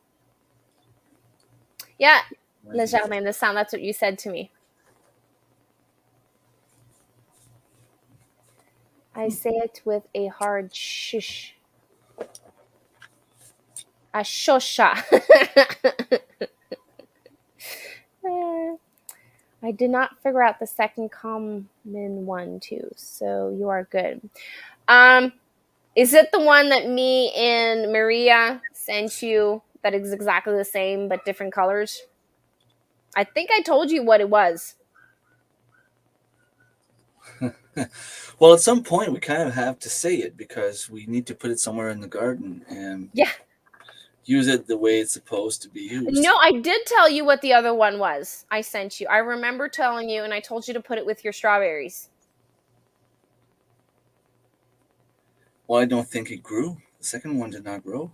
Yeah, Le Germain, the sound. That's what you said to me. I say it with a hard shush. A shosha. I did not figure out the second common one too, so you are good. Um, is it the one that me and Maria sent you that is exactly the same but different colors? I think I told you what it was. Well, at some point, we kind of have to say it because we need to put it somewhere in the garden and Yeah. use it the way it's supposed to be used. No, I did tell you what the other one was. I sent you. I remember telling you, and I told you to put it with your strawberries. Well, I don't think it grew. The second one did not grow.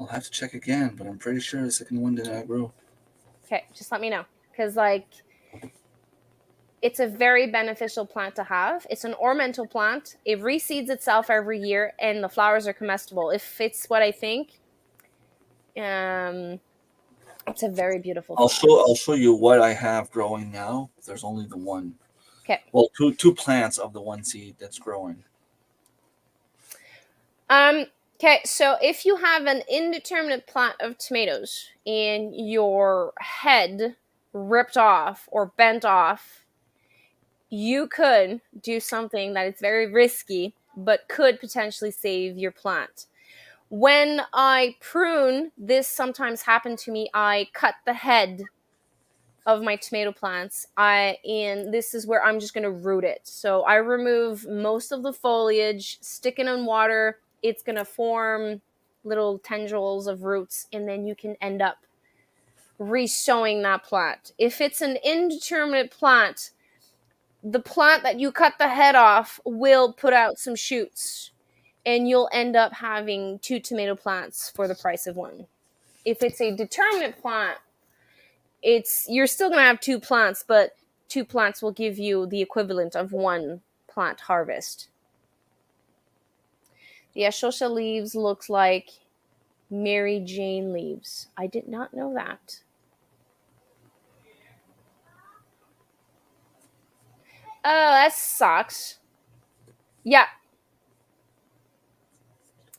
I'll have to check again, but I'm pretty sure the second one did not grow. Okay, just let me know. Because, it's a very beneficial plant to have. It's an ornamental plant. It reseeds itself every year, and the flowers are comestible. If it's what I think, um, it's a very beautiful plant. I'll show you what I have growing now. There's only the one. Okay. Well, two plants of the one seed that's growing. Okay, so if you have an indeterminate plant of tomatoes and your head ripped off or bent off, you could do something that is very risky but could potentially save your plant. When I prune, this sometimes happened to me. I cut the head of my tomato plants. And this is where I'm just going to root it. So I remove most of the foliage, stick it in water. It's going to form little tendrils of roots, and then you can end up resowing that plant. If it's an indeterminate plant, the plant that you cut the head off will put out some shoots, and you'll end up having two tomato plants for the price of one. If it's a determinate plant, you're still going to have two plants, but two plants will give you the equivalent of one plant harvest. The ashosha leaves looks like Mary Jane leaves. I did not know that. Oh, that sucks. Yeah,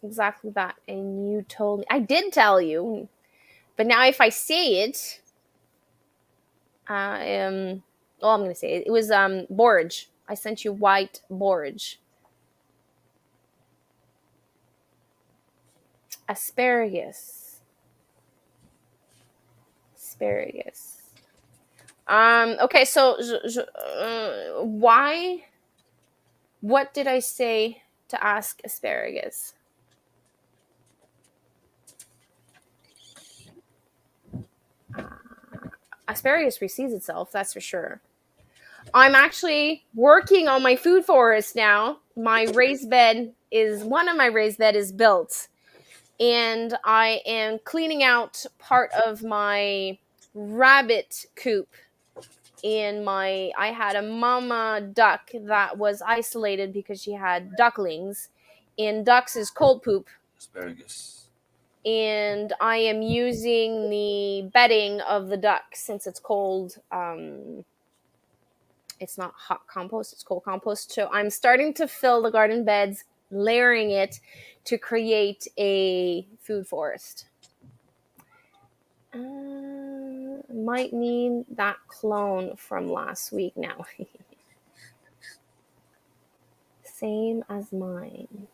exactly that. And you told me. I did tell you. But now if I say it, well, I'm going to say it. It was borage. I sent you white borage. Asparagus. Asparagus. Okay, so why? What did I say to ask asparagus? Asparagus reseeds itself, that's for sure. I'm actually working on my food forest now. My raised bed is one of my raised bed is built, and I am cleaning out part of my rabbit coop. I had a mama duck that was isolated because she had ducklings, and ducks is cold poop. Asparagus. And I am using the bedding of the duck since it's cold. It's not hot compost, it's cold compost. So I'm starting to fill the garden beds, layering it to create a food forest. Might need that clone from last week now. Same as mine.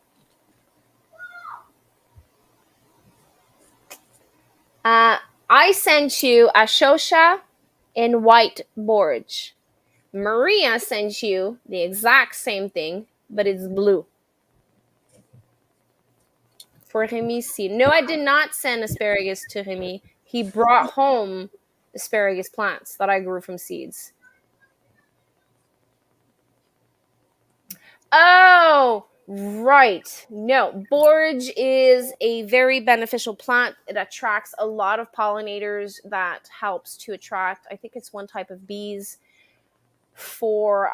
I sent you ashosha and white borage. Maria sent you the exact same thing, but it's blue. For Remy's seed. No, I did not send asparagus to Remy. He brought home asparagus plants that I grew from seeds. Oh, right. No, borage is a very beneficial plant. It attracts a lot of pollinators that helps to attract, I think it's one type of bees for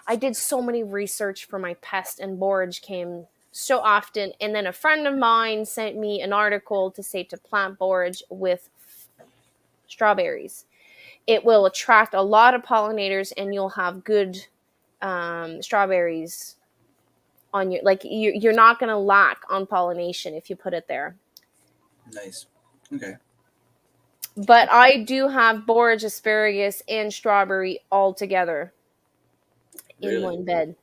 I did so many research for my pest, and borage came so often. And then a friend of mine sent me an article to say to plant borage with strawberries. It will attract a lot of pollinators, and you'll have good strawberries on your you're not going to lack on pollination if you put it there. Nice. Okay. But I do have borage, asparagus, and strawberry all together in Really? one bed.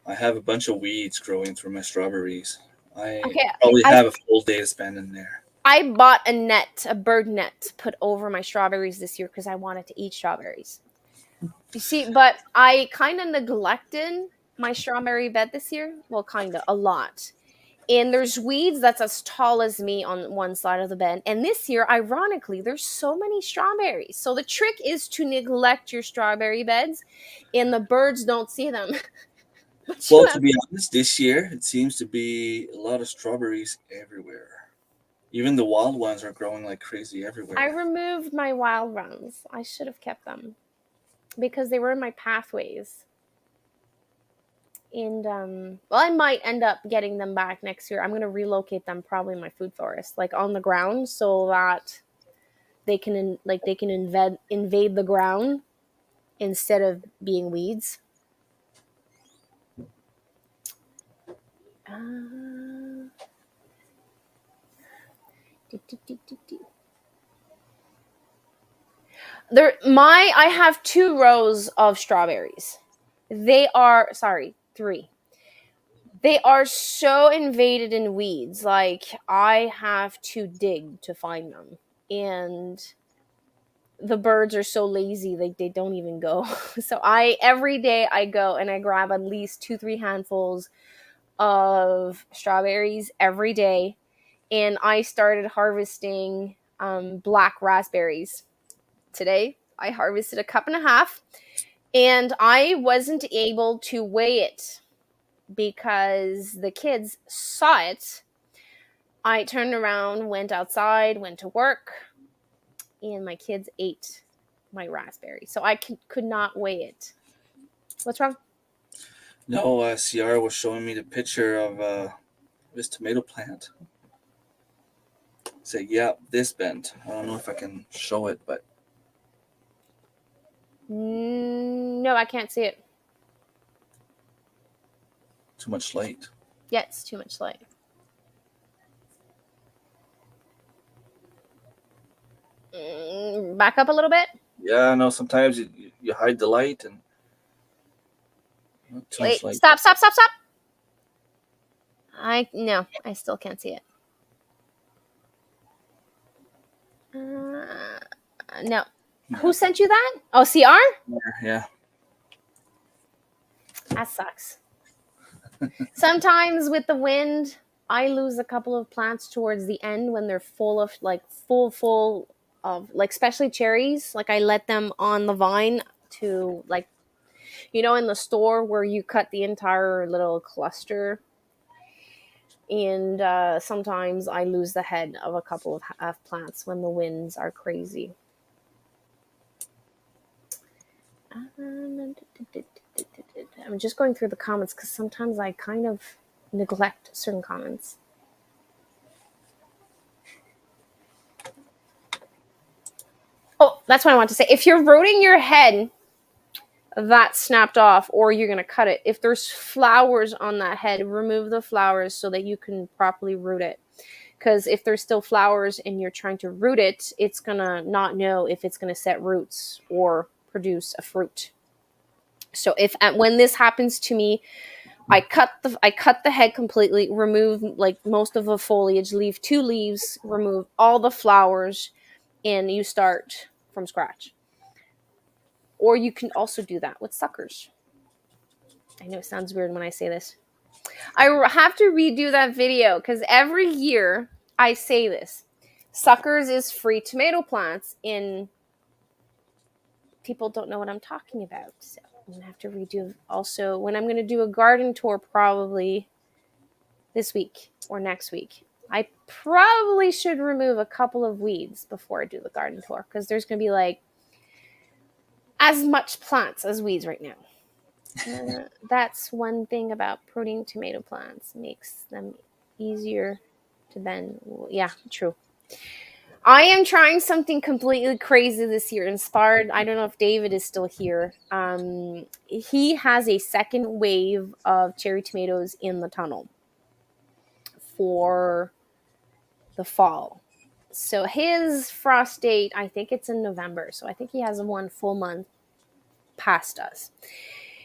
I have a bunch of weeds growing through my strawberries. I Okay, probably I have a full day to spend in there. I bought a bird net to put over my strawberries this year because I wanted to eat strawberries. You see, but I kind of neglected my strawberry bed this year. Well, kind of, a lot. And there's weeds that's as tall as me on one side of the bed. And this year, ironically, there's so many strawberries. So the trick is to neglect your strawberry beds, and the birds don't see them. But you Well, to have, be honest, this year it seems to be a lot of strawberries everywhere. Even the wild ones are growing like crazy I everywhere. removed my wild ones. I should have kept them because they were in my pathways. And well, I might end up getting them back next year. I'm going to relocate them probably in my food forest, like on the ground, so that they can invade the ground instead of being weeds. Uh, do, do, do, do, do. I have 2 rows of strawberries. They are sorry, 3. They are so invaded in weeds. Like I have to dig to find them, and the birds are so lazy they don't even go. So I every day I go and I grab at least 2-3 handfuls of strawberries every day, and I started harvesting black raspberries today. I harvested a cup and a half, and I wasn't able to weigh it because the kids saw it. I turned around, went outside, went to work, and my kids ate my raspberry. So I could not weigh it. What's wrong? No, Ciara was showing me the picture of this tomato plant. Say, yeah, this bent. I don't know if I can show it, but No, I can't see it. too much light. Yeah, it's too much light. Back up a little bit. Yeah, no. Sometimes you hide the light and too much Wait, light. stop, stop, stop, stop. I still can't see it. No. Who sent you that? Oh, CR? Yeah. That sucks. Sometimes with the wind, I lose a couple of plants towards the end when they're full of full of especially cherries. Like I let them on the vine to in the store where you cut the entire little cluster. And sometimes I lose the head of a couple of plants when the winds are crazy. I'm just going through the comments because sometimes I kind of neglect certain comments. Oh, that's what I want to say. If you're rooting your head, that snapped off, or you're going to cut it. If there's flowers on that head, remove the flowers so that you can properly root it. Because if there's still flowers and you're trying to root it, it's going to not know if it's going to set roots or produce a fruit. So when this happens to me, I cut the head completely, remove most of the foliage, leave 2 leaves, remove all the flowers, and you start from scratch. Or you can also do that with suckers. I know it sounds weird when I say this. I have to redo that video because every year I say this. Suckers is free tomato plants in people don't know what I'm talking about. So I'm gonna have to redo also when I'm gonna do a garden tour probably this week or next week. I probably should remove a couple of weeds before I do the garden tour because there's gonna be like as much plants as weeds right now. That's one thing about pruning tomato plants, makes them easier to then. Yeah, true. I am trying something completely crazy this year, inspired. I don't know if David is still here. He has a second wave of cherry tomatoes in the tunnel for the fall. So his frost date, I think it's in November. So I think he has 1 full month past us.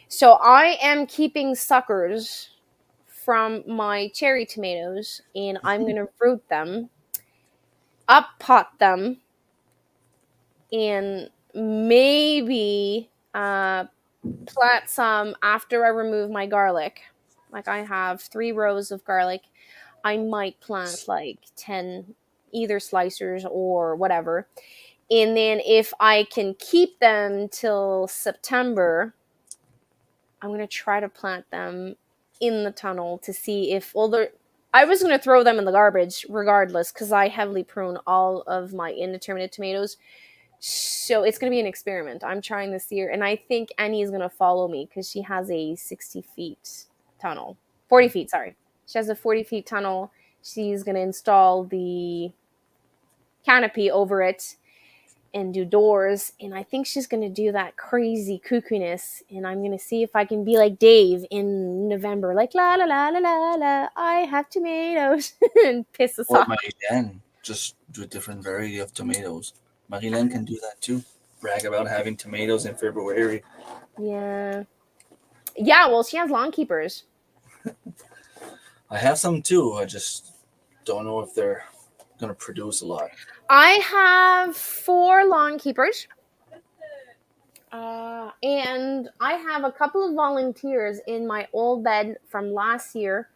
So I am keeping suckers from my cherry tomatoes and I'm going to root them, up pot them, and maybe plant some after I remove my garlic. Like I have 3 rows of garlic. I might plant like 10 either slicers or whatever. And then if I can keep them till September, I'm going to try to plant them in the tunnel to see if, well, I was going to throw them in the garbage regardless because I heavily prune all of my indeterminate tomatoes. So it's going to be an experiment. I'm trying this year. And I think Annie is going to follow me because she has a 60 feet tunnel. 40 feet, sorry. She has a 40 feet tunnel. She's going to install the canopy over it and do doors. And I think she's going to do that crazy cuckoo-ness. And I'm going to see if I can be like Dave in November. Like, la, la, la, la, la, la, I have tomatoes. And piss us Or off. Marie-Laine, just do a different variety of tomatoes. Marie-Laine can do that too. Brag about having tomatoes in February. Yeah. Yeah, well, she has lawn keepers. I have some too. I just don't know if they're gonna produce a lot. I have 4 lawn keepers. And I have a couple of volunteers in my old bed from last year.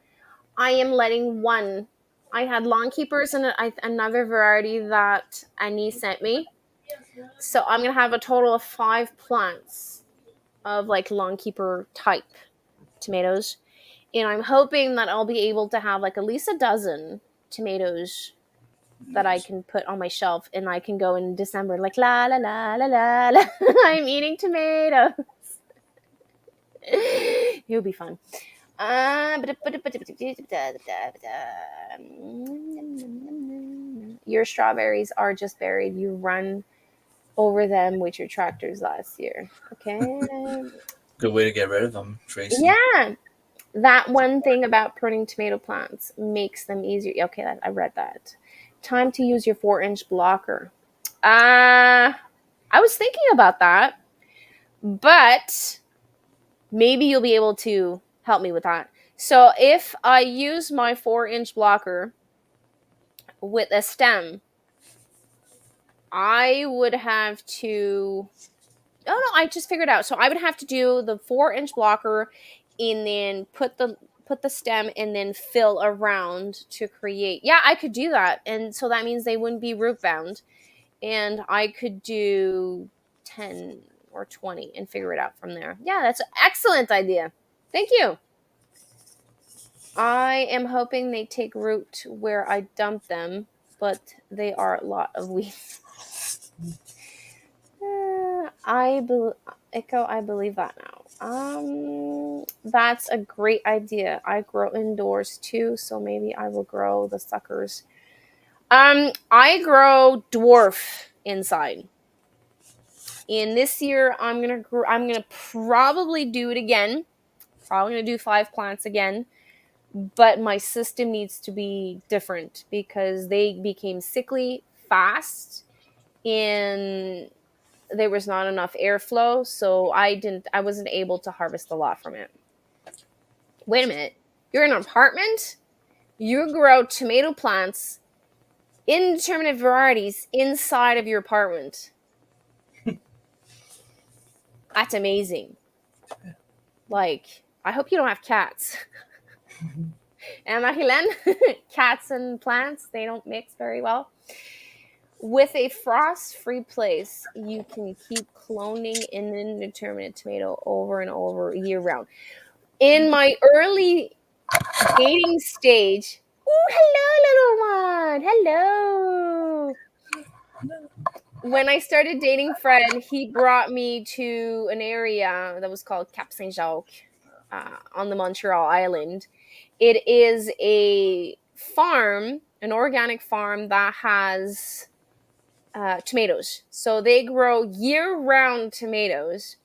I am letting one. I had lawn keepers and another variety that Annie sent me. So I'm going to have a total of 5 plants of like lawn keeper type tomatoes. And I'm hoping that I'll be able to have like at least a dozen tomatoes that I can put on my shelf and I can go in December like la la la la la la. I'm eating tomatoes. It'll be fun. Your strawberries are just buried. You run over them with your tractors last year. Okay. Good way to get rid of them, Tracy. Yeah. That one thing about pruning tomato plants makes them easier. Okay, I read that. Time to use your 4-inch blocker. I was thinking about that, but maybe you'll be able to help me with that. So if I use my 4-inch blocker with a stem, I would have to. Oh no, I just figured out. So I would have to do the 4-inch blocker and then put the stem and then fill around to create. Yeah, I could do that. And so that means they wouldn't be root bound. And I could do 10 or 20 and figure it out from there. Yeah, that's an excellent idea. Thank you. I am hoping they take root where I dump them, but they are a lot of weeds. I believe that now. That's a great idea. I grow indoors too, so maybe I will grow the suckers. I grow dwarf inside. And this year I'm gonna probably do it again. Probably gonna do 5 plants again. But my system needs to be different because they became sickly fast and there was not enough airflow, so I wasn't able to harvest a lot from it. Wait a minute. You're in an apartment? You grow tomato plants, indeterminate varieties inside of your apartment. That's amazing. Like, I hope you don't have cats. Marilyn, cats and plants, they don't mix very well. With a frost-free place, you can keep cloning an indeterminate tomato over and over year round. In my early dating stage, oh, hello, little one. Hello. When I started dating Fred, he brought me to an area that was called Cap Saint Jacques on the Montreal Island. It is a farm, an organic farm that has tomatoes. So they grow year-round tomatoes,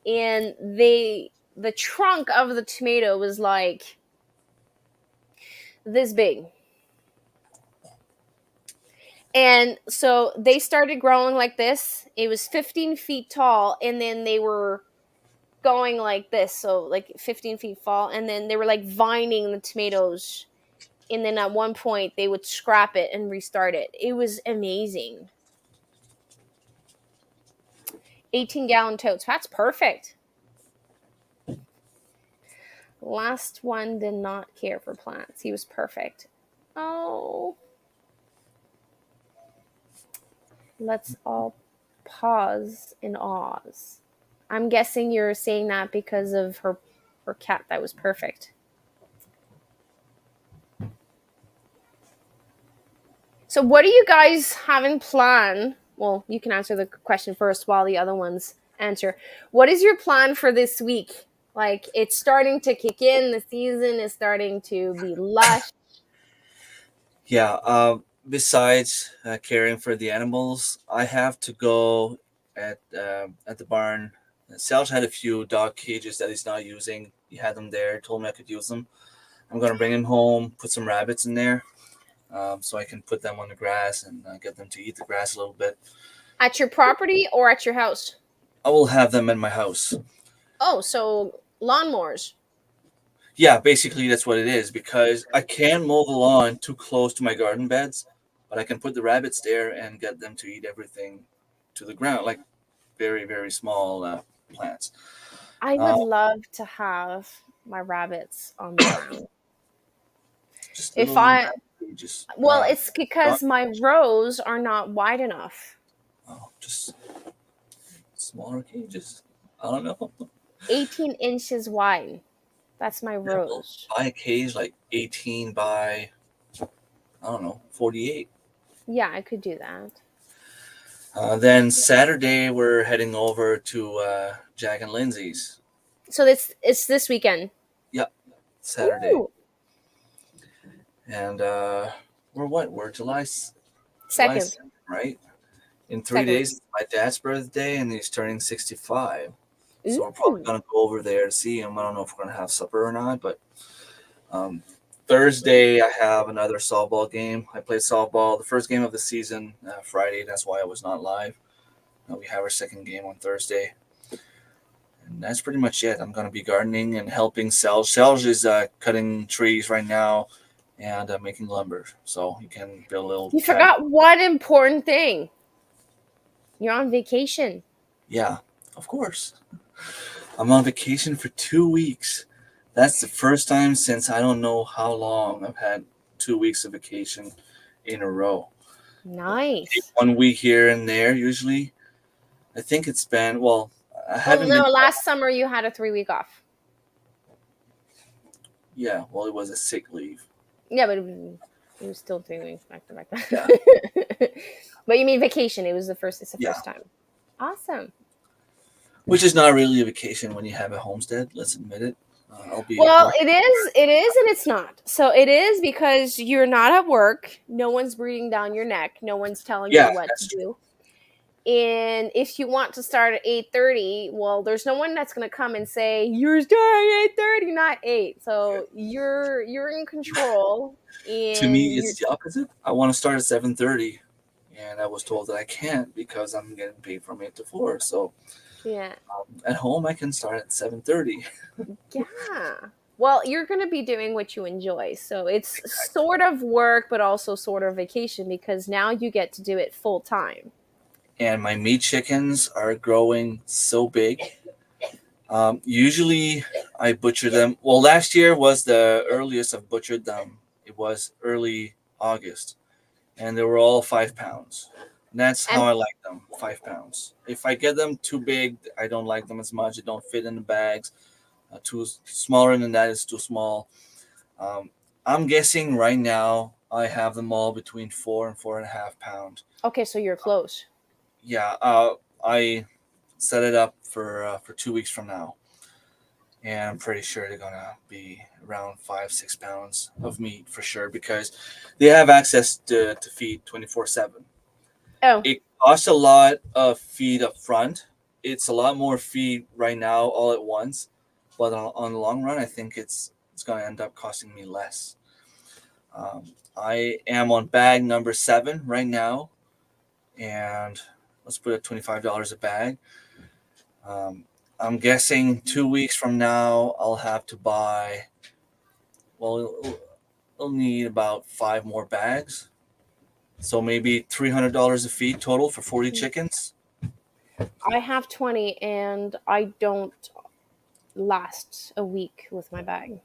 and the trunk of the tomato was like this big. And so they started growing like this. It was 15 feet tall, and then they were going like this, so like 15 feet tall, and then they were like vining the tomatoes. And then at one point, they would scrap it and restart it. It was amazing. 18-gallon totes. That's perfect. Last one did not care for plants. He was perfect. Oh. Let's all pause in awes. I'm guessing you're saying that because of her cat that was perfect. So what are you guys having planned? Well, you can answer the question first while the other ones answer. What is your plan for this week? Like, it's starting to kick in. The season is starting to be lush. Yeah. Besides caring for the animals, I have to go at the barn. Serge had a few dog cages that he's not using. He had them there. Told me I could use them. I'm gonna bring him home. Put some rabbits in there, so I can put them on the grass and get them to eat the grass a little bit. At your property or at your house? I will have them in my house. Oh, so lawnmowers. Yeah, basically that's what it is because I can't mow the lawn too close to my garden beds, but I can put the rabbits there and get them to eat everything to the ground, like very, very small plants. I Uh, would love to have my rabbits on the ground. just If little I, rabbit cages. well, it's Not, because my rows are not wide enough. oh, just smaller cages. I don't know. 18 inches wide. That's my Yeah, well, rows. buy a cage like 18 by, I don't know, 48. Yeah, I could do that. Then Saturday we're heading over to Jack and Lindsay's. So it's this weekend. Yep, Saturday. Ooh, And we're what? We're July second. 2nd, right? In three Second. days, it's my dad's birthday, and he's turning 65. So we're probably Ooh. gonna go over there to see him. I don't know if we're gonna have supper or not, but um, Thursday I have another softball game. I played softball the first game of the season Friday. That's why I was not live. We have our second game on Thursday, and that's pretty much it. I'm gonna be gardening and helping Selge. Selge is cutting trees right now and making lumber, so he can build a little You cabin. forgot one important thing. You're on vacation. Yeah, of course. I'm on vacation for 2 weeks. That's the first time since I don't know how long I've had 2 weeks of vacation in a row. Take Nice. 1 week here and there usually. I think it's been, well, I Oh haven't been, no, last summer you had a 3 week off. yeah, well, it was a sick leave. Yeah, but it was still 3 weeks back to back. Yeah, But you mean vacation? It's the yeah. first time. Awesome. Which is not really a vacation when you have a homestead, let's admit it. I'll be Well, working. it is, and it's not. So it is because you're not at work. No one's breathing down your neck. No one's telling you Yeah, what to that's true. do. And if you want to start at 8:30, well, there's no one that's going to come and say you're starting at 8:30, not 8. So you're in control, To me, and you're it's the opposite. I want to start at 7:30, and I was told that I can't because I'm getting paid from 8 to 4. So yeah. at home, I can start at 7:30. Yeah. Well, you're going to be doing what you enjoy. So it's sort of work, but also sort of vacation because now you get to do it full time. And my meat chickens are growing so big. Usually, I butcher them. Well, last year was the earliest I've butchered them. It was early August, and they were all 5 pounds. And that's how And I like them, 5 pounds. If I get them too big, I don't like them as much. They don't fit in the bags. Too smaller than that is too small. Um, I'm guessing right now I have them all between 4 and 4.5 pounds. okay, so you're close. Yeah, I set it up for 2 weeks from now, and I'm pretty sure they're gonna be around 5 6 pounds of meat for sure because they have access to feed 24/7. Oh, It costs a lot of feed up front. It's a lot more feed right now all at once, but on the long run, I think it's gonna end up costing me less. I am on bag number 7 right now, and let's put it $25 a bag. Um, I'm guessing 2 weeks from now, I'll have to buy. Well, we'll need about 5 more bags, so maybe $300 a feed total for 40 chickens. I have 20 and I don't last a week with my bag.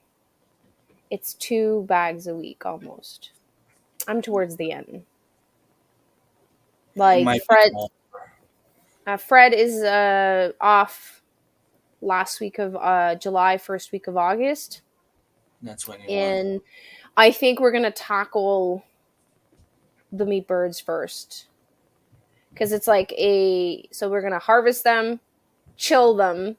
It's 2 bags a week almost. I'm towards the end. It Like might be Fred, small. Fred is off last week of July, first week of August, That's when you want. and I think we're gonna tackle the meat birds first because it's like a so we're gonna harvest them, chill them,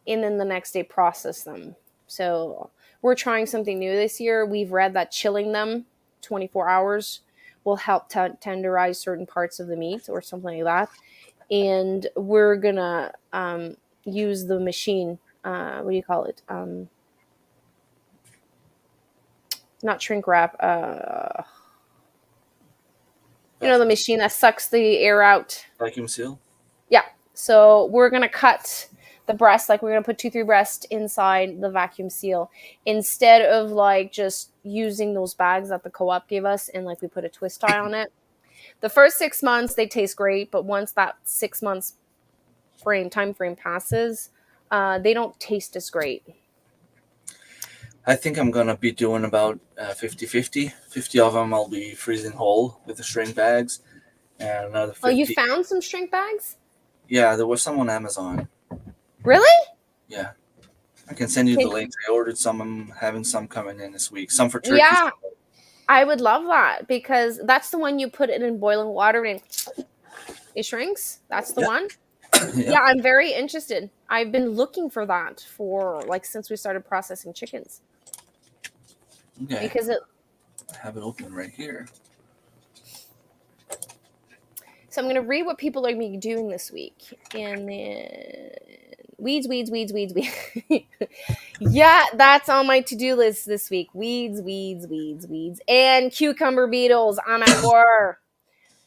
and then the next day process them. So we're trying something new this year. We've read that chilling them 24 hours will help tenderize certain parts of the meat or something like that. And we're gonna use the machine. What do you call it? Not shrink wrap. The Vacuum, machine that sucks the air out. vacuum seal. Yeah. So we're gonna cut the breast, like we're gonna put 2 3 breast inside the vacuum seal instead of like just using those bags that the co-op gave us and like we put a twist tie on it. The first 6 months they taste great, but once that 6 months time frame passes, they don't taste as great. I think I'm gonna be doing about 50-50. 50 of them I'll be freezing whole with the shrink bags, and another Oh, you 50. found some shrink bags? Yeah, there was some on Amazon. Really? Yeah, I can send you the Can, links. I ordered some. I'm having some coming in this week. Some for turkey. yeah, I would love that because that's the one you put it in boiling water and it shrinks. That's the Yep. one. Yep. Yeah, I'm very interested. I've been looking for that for like since we started processing chickens Okay. because it. I have it open right here. So I'm going to read what people are going to be doing this week, and then weeds, weeds, weeds, weeds, weeds. Yeah, that's on my to-do list this week. Weeds, weeds, weeds, weeds, and cucumber beetles. I'm at war.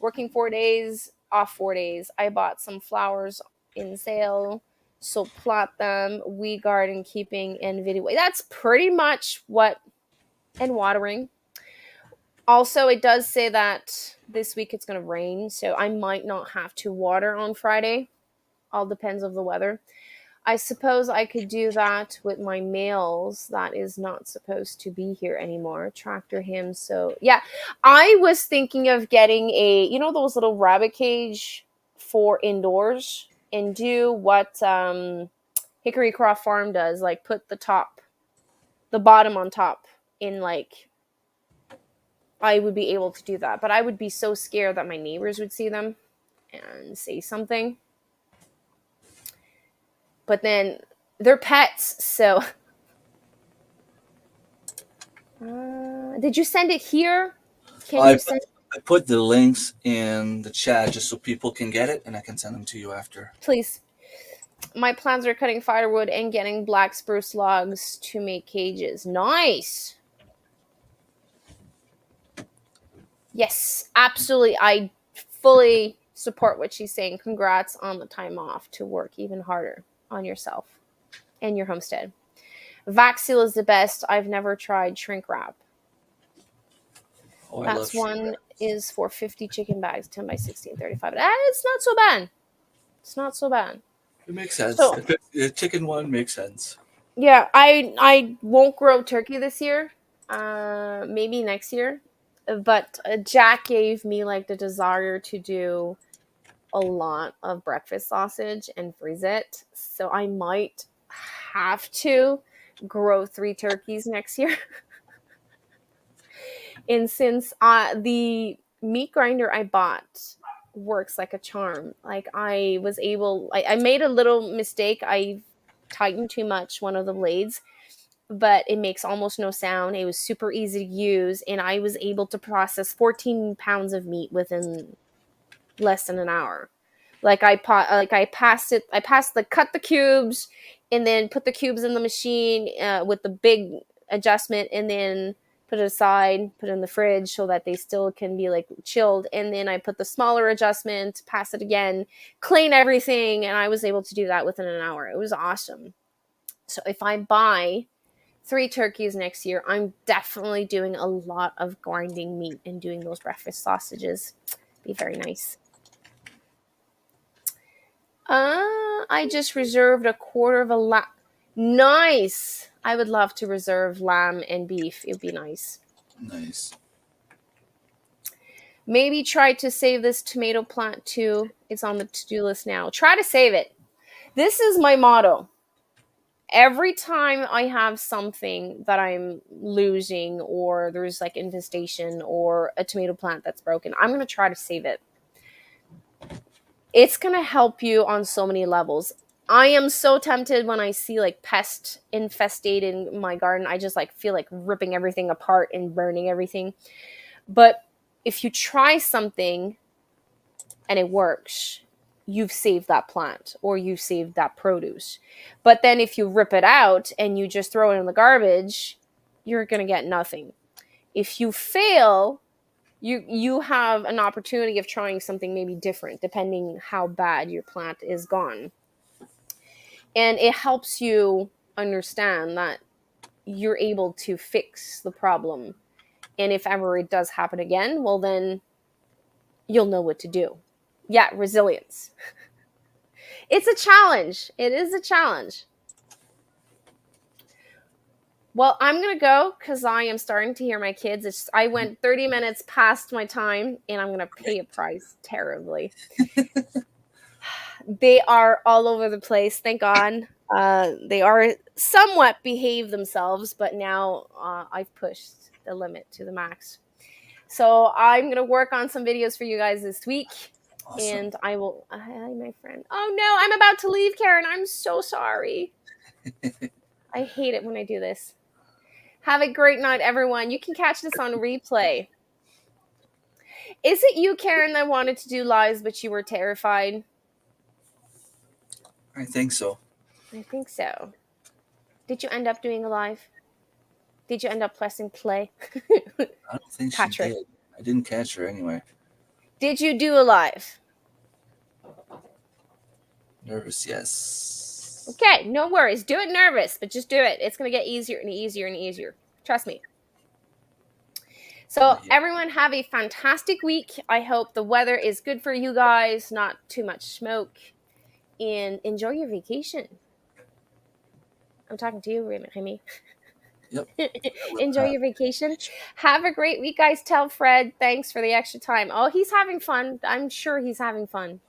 Working 4 days, off 4 days. I bought some flowers in sale, so plot them, weed garden keeping, and video. That's pretty much what, and watering. Also, it does say that this week it's going to rain, so I might not have to water on Friday. All depends of the weather. I suppose I could do that with my males that is not supposed to be here anymore. Tractor him. So yeah, I was thinking of getting those little rabbit cage for indoors and do what Hickory Croft Farm does, like put the bottom on top in like I would be able to do that, but I would be so scared that my neighbors would see them and say something. But then they're pets, so did you send it here? Can I you put, send? I put the links in the chat just so people can get it, and I can send them to you after. Please. My plans are cutting firewood and getting black spruce logs to make cages. Nice. Yes, absolutely. I fully support what she's saying. Congrats on the time off to work even harder on yourself and your homestead. Vaxil is the best. I've never tried shrink wrap. Oh, I love That's shrink one wrap. is for 50 chicken bags, 10 by 16, 35. It's not so bad. It's not so bad. It makes sense. So The chicken one makes sense. yeah, I won't grow turkey this year. Maybe next year. But Jack gave me like the desire to do a lot of breakfast sausage and freeze it. So I might have to grow 3 turkeys next year. And since the meat grinder I bought works like a charm, like I made a little mistake. I tightened too much one of the blades, but it makes almost no sound. It was super easy to use, and I was able to process 14 pounds of meat within less than an hour. I passed it. I passed the cut the cubes, and then put the cubes in the machine with the big adjustment, and then put it aside, put it in the fridge so that they still can be like chilled. And then I put the smaller adjustment, pass it again, clean everything, and I was able to do that within an hour. It was awesome. So if I buy 3 turkeys next year, I'm definitely doing a lot of grinding meat and doing those breakfast sausages. Be very nice. I just reserved a quarter of a lamb. Nice. I would love to reserve lamb and beef. It would be nice. Nice. Maybe try to save this tomato plant too. It's on the to-do list now. Try to save it. This is my motto. Every time I have something that I'm losing, or there's like infestation or a tomato plant that's broken, I'm going to try to save it. It's going to help you on so many levels. I am so tempted when I see like pest infested in my garden. I just like feel like ripping everything apart and burning everything. But if you try something and it works, you've saved that plant or you've saved that produce. But then if you rip it out and you just throw it in the garbage, you're going to get nothing. If you fail, you have an opportunity of trying something maybe different depending how bad your plant is gone. And it helps you understand that you're able to fix the problem. And if ever it does happen again, well, then you'll know what to do. Yeah, resilience. It's a challenge. It is a challenge. Well, I'm going to go because I am starting to hear my kids. I went 30 minutes past my time, and I'm going to pay a price terribly. They are all over the place, thank God. They are somewhat behave themselves, but now I've pushed the limit to the max. So I'm going to work on some videos for you guys this week. Awesome. And I will. Hi, my friend. Oh no, I'm about to leave, Karen. I'm so sorry. I hate it when I do this. Have a great night, everyone. You can catch this on replay. Is it you, Karen, that wanted to do lives, but you were terrified? I think so. I think so. Did you end up doing a live? Did you end up pressing play? I don't think she Patrick. did. I didn't catch her anyway. Did you do a live? Nervous, yes. Okay, no worries. Do it nervous, but just do it. It's going to get easier and easier and easier. Trust me. So everyone have a fantastic week. I hope the weather is good for you guys, not too much smoke, and enjoy your vacation. I'm talking to you, Remy. Yep. Enjoy your vacation. Have a great week, guys. Tell Fred thanks for the extra time. Oh, he's having fun. I'm sure he's having fun.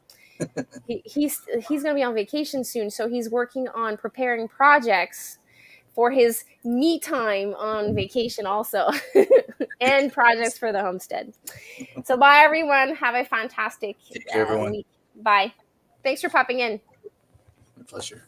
He's going to be on vacation soon, so he's working on preparing projects for his me time on vacation also, and projects for the homestead. So bye, everyone. Have a fantastic Take care, everyone. week. Bye. Thanks for popping in. My pleasure.